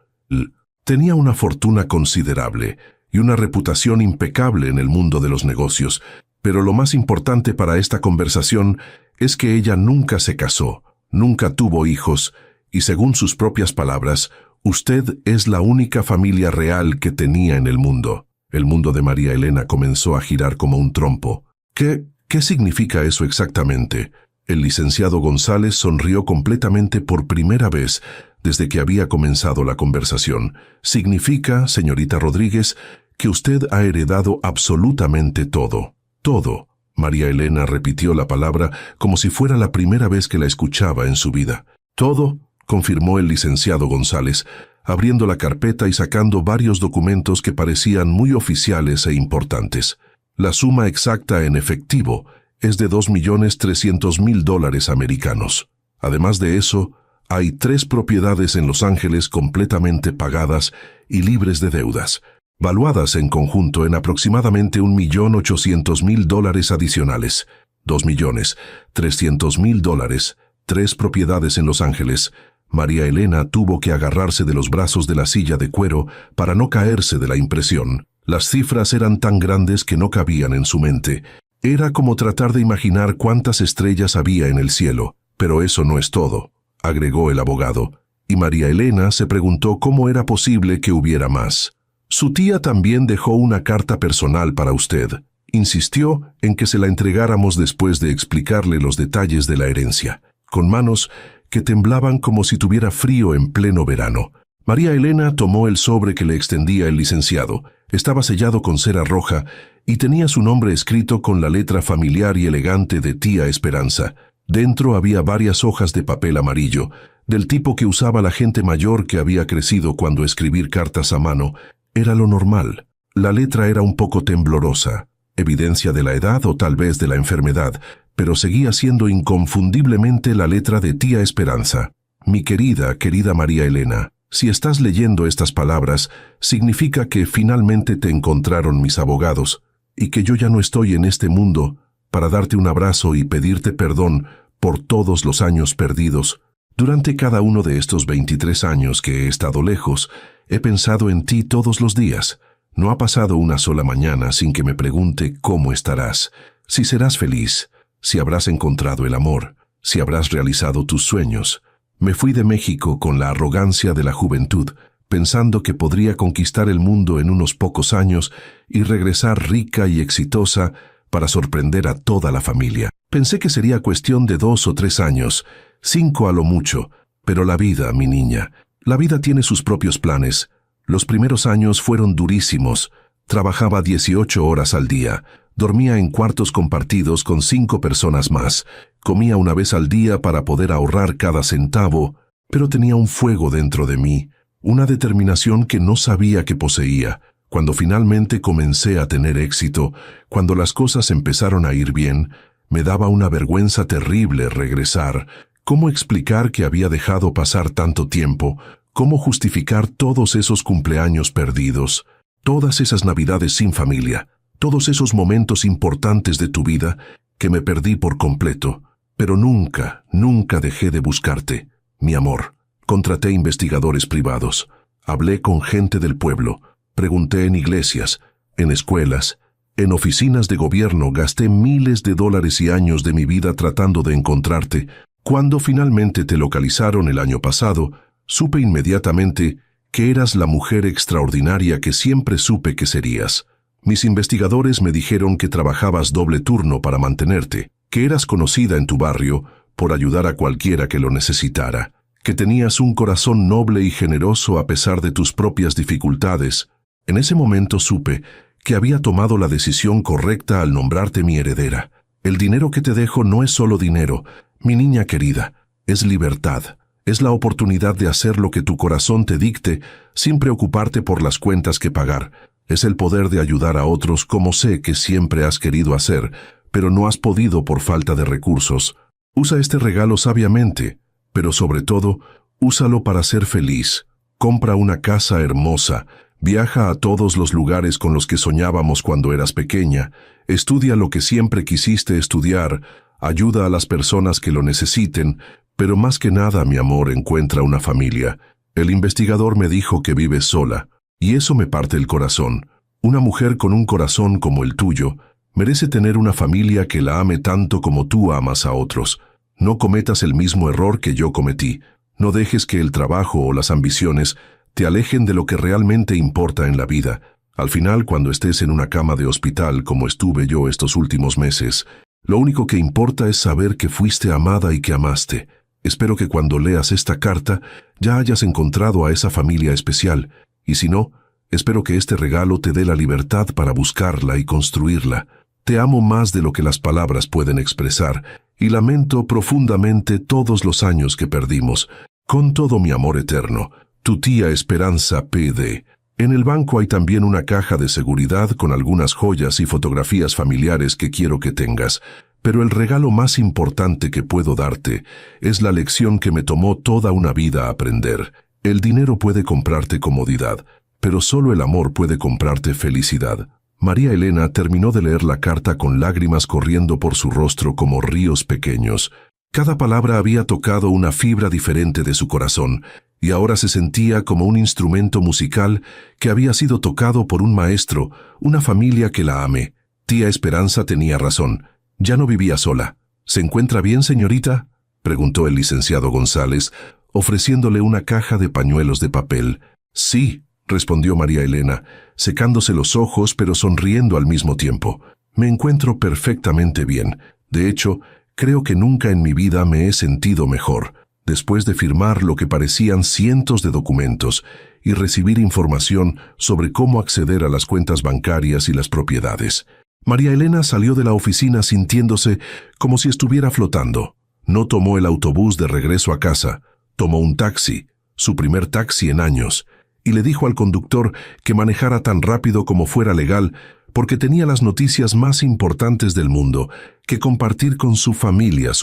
tenía una fortuna considerable y una reputación impecable en el mundo de los negocios, pero lo más importante para esta conversación es que ella nunca se casó, nunca tuvo hijos, y según sus propias palabras, usted es la única familia real que tenía en el mundo. El mundo de María Elena comenzó a girar como un trompo. ¿Qué significa eso exactamente? El licenciado González sonrió completamente por primera vez desde que había comenzado la conversación. Significa, señorita Rodríguez, que usted ha heredado absolutamente todo. Todo. María Elena repitió la palabra como si fuera la primera vez que la escuchaba en su vida. «Todo», confirmó el licenciado González, abriendo la carpeta y sacando varios documentos que parecían muy oficiales e importantes. La suma exacta en efectivo es de $2.300.000 americanos. Además de eso, hay 3 propiedades en Los Ángeles completamente pagadas y libres de deudas, valuadas en conjunto en aproximadamente $1.800.000 adicionales. $2.300.000, 3 propiedades en Los Ángeles. María Elena tuvo que agarrarse de los brazos de la silla de cuero para no caerse de la impresión. Las cifras eran tan grandes que no cabían en su mente. Era como tratar de imaginar cuántas estrellas había en el cielo. «Pero eso no es todo», agregó el abogado, y María Elena se preguntó cómo era posible que hubiera más. «Su tía también dejó una carta personal para usted», Insistió en que se la entregáramos después de explicarle los detalles de la herencia, con manos que temblaban como si tuviera frío en pleno verano. María Elena tomó el sobre que le extendía el licenciado. Estaba sellado con cera roja y tenía su nombre escrito con la letra familiar y elegante de Tía Esperanza. Dentro había varias hojas de papel amarillo, del tipo que usaba la gente mayor que había crecido cuando escribir cartas a mano era lo normal. La letra era un poco temblorosa, evidencia de la edad o tal vez de la enfermedad, pero seguía siendo inconfundiblemente la letra de Tía Esperanza. Mi querida María Elena, si estás leyendo estas palabras, significa que finalmente te encontraron mis abogados y que yo ya no estoy en este mundo para darte un abrazo y pedirte perdón por todos los años perdidos. Durante cada uno de estos 23 años que he estado lejos, he pensado en ti todos los días. No ha pasado una sola mañana sin que me pregunte cómo estarás, si serás feliz, si habrás encontrado el amor, si habrás realizado tus sueños. Me fui de México con la arrogancia de la juventud, pensando que podría conquistar el mundo en unos pocos años y regresar rica y exitosa para sorprender a toda la familia. Pensé que sería cuestión de 2 o 3 años, 5 a lo mucho, pero la vida, mi niña, la vida tiene sus propios planes. Los primeros años fueron durísimos. Trabajaba 18 horas al día, dormía en cuartos compartidos con 5 personas más, comía una vez al día para poder ahorrar cada centavo, pero tenía un fuego dentro de mí, una determinación que no sabía que poseía. Cuando finalmente comencé a tener éxito, cuando las cosas empezaron a ir bien, me daba una vergüenza terrible regresar. ¿Cómo explicar que había dejado pasar tanto tiempo? ¿Cómo justificar todos esos cumpleaños perdidos? Todas esas navidades sin familia, todos esos momentos importantes de tu vida que me perdí por completo. Pero nunca, nunca dejé de buscarte, mi amor. Contraté investigadores privados, hablé con gente del pueblo, pregunté en iglesias, en escuelas, en oficinas de gobierno, gasté miles de dólares y años de mi vida tratando de encontrarte. Cuando finalmente te localizaron el año pasado, supe inmediatamente que eras la mujer extraordinaria que siempre supe que serías. Mis investigadores me dijeron que trabajabas doble turno para mantenerte, que eras conocida en tu barrio por ayudar a cualquiera que lo necesitara, que tenías un corazón noble y generoso a pesar de tus propias dificultades. En ese momento supe que había tomado la decisión correcta al nombrarte mi heredera. El dinero que te dejo no es solo dinero, mi niña querida, es libertad. Es la oportunidad de hacer lo que tu corazón te dicte sin preocuparte por las cuentas que pagar. Es el poder de ayudar a otros como sé que siempre has querido hacer, pero no has podido por falta de recursos. Usa este regalo sabiamente, pero sobre todo, úsalo para ser feliz. Compra una casa hermosa, viaja a todos los lugares con los que soñábamos cuando eras pequeña, estudia lo que siempre quisiste estudiar, ayuda a las personas que lo necesiten, pero más que nada, mi amor, encuentra una familia. El investigador me dijo que vives sola, y eso me parte el corazón. Una mujer con un corazón como el tuyo merece tener una familia que la ame tanto como tú amas a otros. No cometas el mismo error que yo cometí. No dejes que el trabajo o las ambiciones te alejen de lo que realmente importa en la vida. Al final, cuando estés en una cama de hospital como estuve yo estos últimos meses, lo único que importa es saber que fuiste amada y que amaste. Espero que cuando leas esta carta ya hayas encontrado a esa familia especial, y si no, espero que este regalo te dé la libertad para buscarla y construirla. Te amo más de lo que las palabras pueden expresar, y lamento profundamente todos los años que perdimos. Con todo mi amor eterno, tu tía Esperanza P.D. En el banco hay también una caja de seguridad con algunas joyas y fotografías familiares que quiero que tengas. Pero el regalo más importante que puedo darte es la lección que me tomó toda una vida aprender. El dinero puede comprarte comodidad, pero solo el amor puede comprarte felicidad. María Elena terminó de leer la carta con lágrimas corriendo por su rostro como ríos pequeños. Cada palabra había tocado una fibra diferente de su corazón, y ahora se sentía como un instrumento musical que había sido tocado por un maestro, una familia que la ame. Tía Esperanza tenía razón. Ya no vivía sola. ¿Se encuentra bien, señorita?, preguntó el licenciado González, ofreciéndole una caja de pañuelos de papel. Sí, respondió María Elena, secándose los ojos pero sonriendo al mismo tiempo. Me encuentro perfectamente bien. De hecho, creo que nunca en mi vida me he sentido mejor, después de firmar lo que parecían cientos de documentos y recibir información sobre cómo acceder a las cuentas bancarias y las propiedades. María Elena salió de la oficina sintiéndose como si estuviera flotando. No tomó el autobús de regreso a casa, tomó un taxi, su primer taxi en años, y le dijo al conductor que manejara tan rápido como fuera legal porque tenía las noticias más importantes del mundo que compartir con su familia.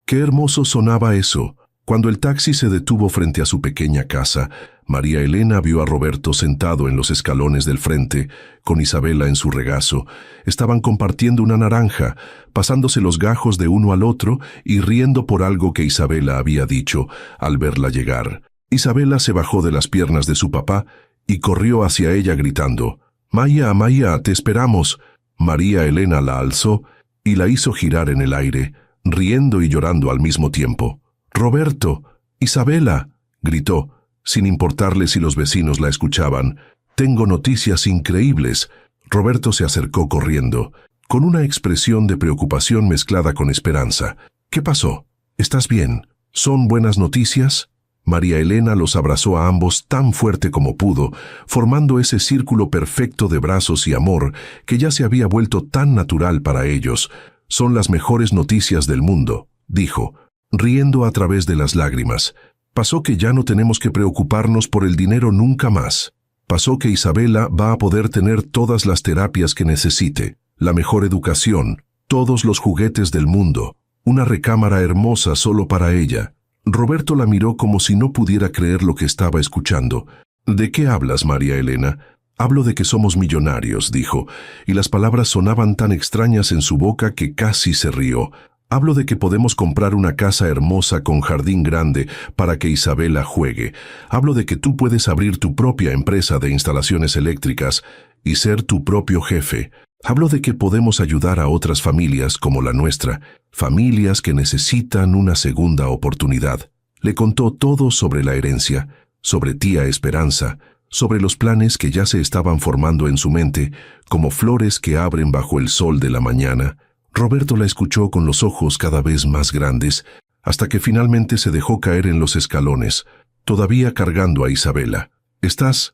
Qué hermoso sonaba eso. Cuando el taxi se detuvo frente a su pequeña casa, María Elena vio a Roberto sentado en los escalones del frente, con Isabela en su regazo. Estaban compartiendo una naranja, pasándose los gajos de uno al otro y riendo por algo que Isabela había dicho al verla llegar. Isabela se bajó de las piernas de su papá y corrió hacia ella gritando: «Maya, Maya, te esperamos». María Elena la alzó y la hizo girar en el aire, riendo y llorando al mismo tiempo. «Roberto, Isabela», gritó, sin importarle si los vecinos la escuchaban. «Tengo noticias increíbles». Roberto se acercó corriendo, con una expresión de preocupación mezclada con esperanza. «¿Qué pasó? ¿Estás bien? ¿Son buenas noticias?» María Elena los abrazó a ambos tan fuerte como pudo, formando ese círculo perfecto de brazos y amor que ya se había vuelto tan natural para ellos. «Son las mejores noticias del mundo», dijo, riendo a través de las lágrimas. «Pasó que ya no tenemos que preocuparnos por el dinero nunca más. Pasó que Isabela va a poder tener todas las terapias que necesite, la mejor educación, todos los juguetes del mundo, una recámara hermosa solo para ella». Roberto la miró como si no pudiera creer lo que estaba escuchando. «¿De qué hablas, María Elena?» «Hablo de que somos millonarios», dijo, y las palabras sonaban tan extrañas en su boca que casi se rió. «Hablo de que podemos comprar una casa hermosa con jardín grande para que Isabela juegue. Hablo de que tú puedes abrir tu propia empresa de instalaciones eléctricas y ser tu propio jefe. Hablo de que podemos ayudar a otras familias como la nuestra, familias que necesitan una segunda oportunidad». Le contó todo sobre la herencia, sobre tía Esperanza, sobre los planes que ya se estaban formando en su mente, como flores que abren bajo el sol de la mañana. Roberto la escuchó con los ojos cada vez más grandes, hasta que finalmente se dejó caer en los escalones, todavía cargando a Isabela. ¿Estás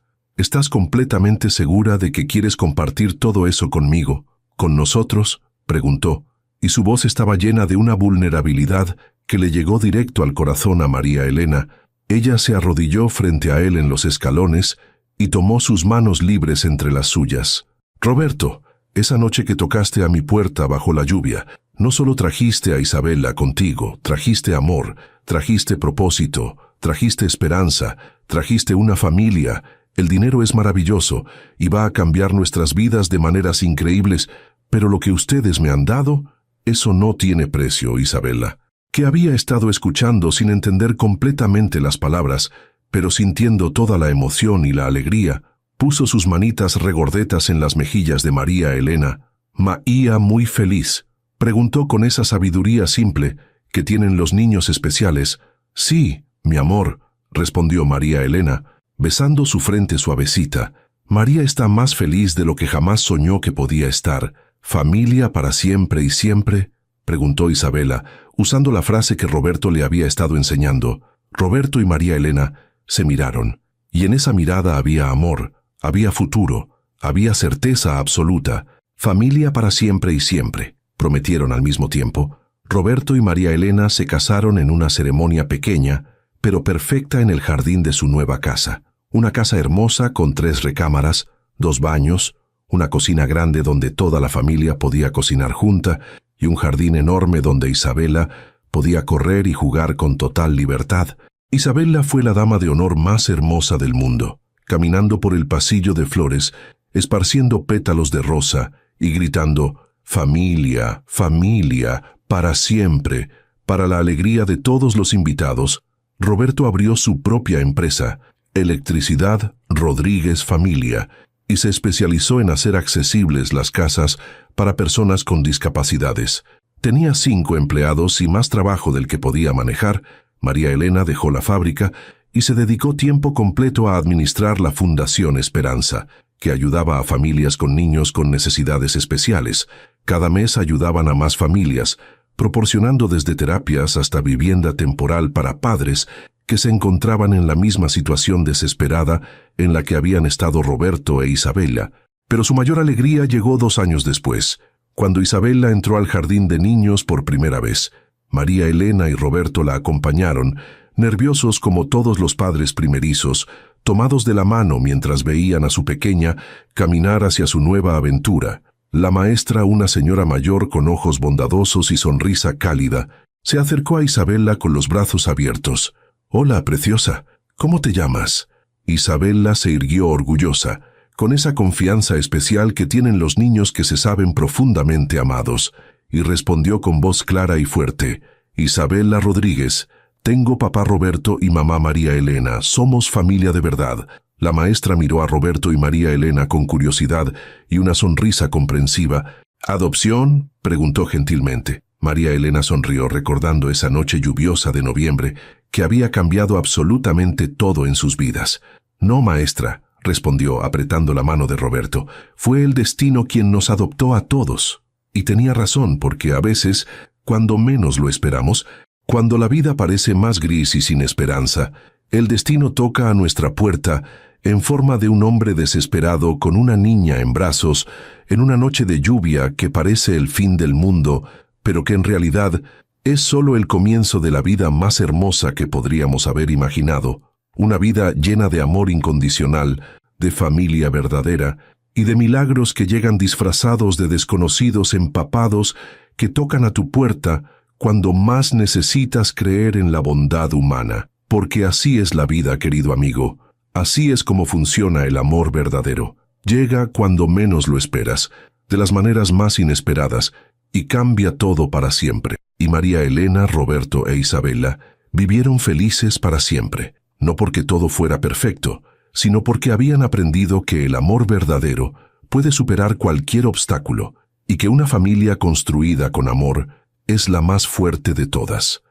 completamente segura de que quieres compartir todo eso conmigo, con nosotros?», preguntó, y su voz estaba llena de una vulnerabilidad que le llegó directo al corazón a María Elena. Ella se arrodilló frente a él en los escalones y tomó sus manos libres entre las suyas. «Roberto, esa noche que tocaste a mi puerta bajo la lluvia, no solo trajiste a Isabela contigo, trajiste amor, trajiste propósito, trajiste esperanza, trajiste una familia. El dinero es maravilloso y va a cambiar nuestras vidas de maneras increíbles, pero lo que ustedes me han dado, eso no tiene precio, Isabela». Que había estado escuchando sin entender completamente las palabras, pero sintiendo toda la emoción y la alegría, puso sus manitas regordetas en las mejillas de María Elena. «¿Maía muy feliz?», preguntó con esa sabiduría simple que tienen los niños especiales. «Sí, mi amor», respondió María Elena, besando su frente suavecita. «María está más feliz de lo que jamás soñó que podía estar. ¿Familia para siempre y siempre?», preguntó Isabela, usando la frase que Roberto le había estado enseñando. Roberto y María Elena se miraron, y en esa mirada había amor, había futuro, había certeza absoluta. «Familia para siempre y siempre», prometieron al mismo tiempo. Roberto y María Elena se casaron en una ceremonia pequeña, pero perfecta en el jardín de su nueva casa. Una casa hermosa con 3 recámaras, 2 baños, una cocina grande donde toda la familia podía cocinar junta y un jardín enorme donde Isabela podía correr y jugar con total libertad. Isabela fue la dama de honor más hermosa del mundo, caminando por el pasillo de flores, esparciendo pétalos de rosa y gritando «Familia, familia, para siempre», para la alegría de todos los invitados. Roberto abrió su propia empresa, Electricidad Rodríguez Familia, y se especializó en hacer accesibles las casas para personas con discapacidades. Tenía 5 empleados y más trabajo del que podía manejar. María Elena dejó la fábrica y se dedicó tiempo completo a administrar la Fundación Esperanza, que ayudaba a familias con niños con necesidades especiales. Cada mes ayudaban a más familias, proporcionando desde terapias hasta vivienda temporal para padres que se encontraban en la misma situación desesperada en la que habían estado Roberto e Isabella. Pero su mayor alegría llegó 2 años después, cuando Isabella entró al jardín de niños por primera vez. María Elena y Roberto la acompañaron, nerviosos como todos los padres primerizos, tomados de la mano mientras veían a su pequeña caminar hacia su nueva aventura. La maestra, una señora mayor con ojos bondadosos y sonrisa cálida, se acercó a Isabella con los brazos abiertos. «Hola, preciosa, ¿cómo te llamas?» Isabella se irguió orgullosa, con esa confianza especial que tienen los niños que se saben profundamente amados, y respondió con voz clara y fuerte: «Isabella Rodríguez, tengo papá Roberto y mamá María Elena, somos familia de verdad». La maestra miró a Roberto y María Elena con curiosidad y una sonrisa comprensiva. «¿Adopción?», preguntó gentilmente. María Elena sonrió recordando esa noche lluviosa de noviembre que había cambiado absolutamente todo en sus vidas. «No, maestra», respondió apretando la mano de Roberto, «fue el destino quien nos adoptó a todos». Y tenía razón, porque a veces, cuando menos lo esperamos, cuando la vida parece más gris y sin esperanza, el destino toca a nuestra puerta en forma de un hombre desesperado con una niña en brazos, en una noche de lluvia que parece el fin del mundo, pero que en realidad es solo el comienzo de la vida más hermosa que podríamos haber imaginado, una vida llena de amor incondicional, de familia verdadera y de milagros que llegan disfrazados de desconocidos empapados que tocan a tu puerta cuando más necesitas creer en la bondad humana. Porque así es la vida, querido amigo. Así es como funciona el amor verdadero. Llega cuando menos lo esperas, de las maneras más inesperadas, y cambia todo para siempre. Y María Elena, Roberto e Isabella vivieron felices para siempre, no porque todo fuera perfecto, sino porque habían aprendido que el amor verdadero puede superar cualquier obstáculo y que una familia construida con amor es la más fuerte de todas.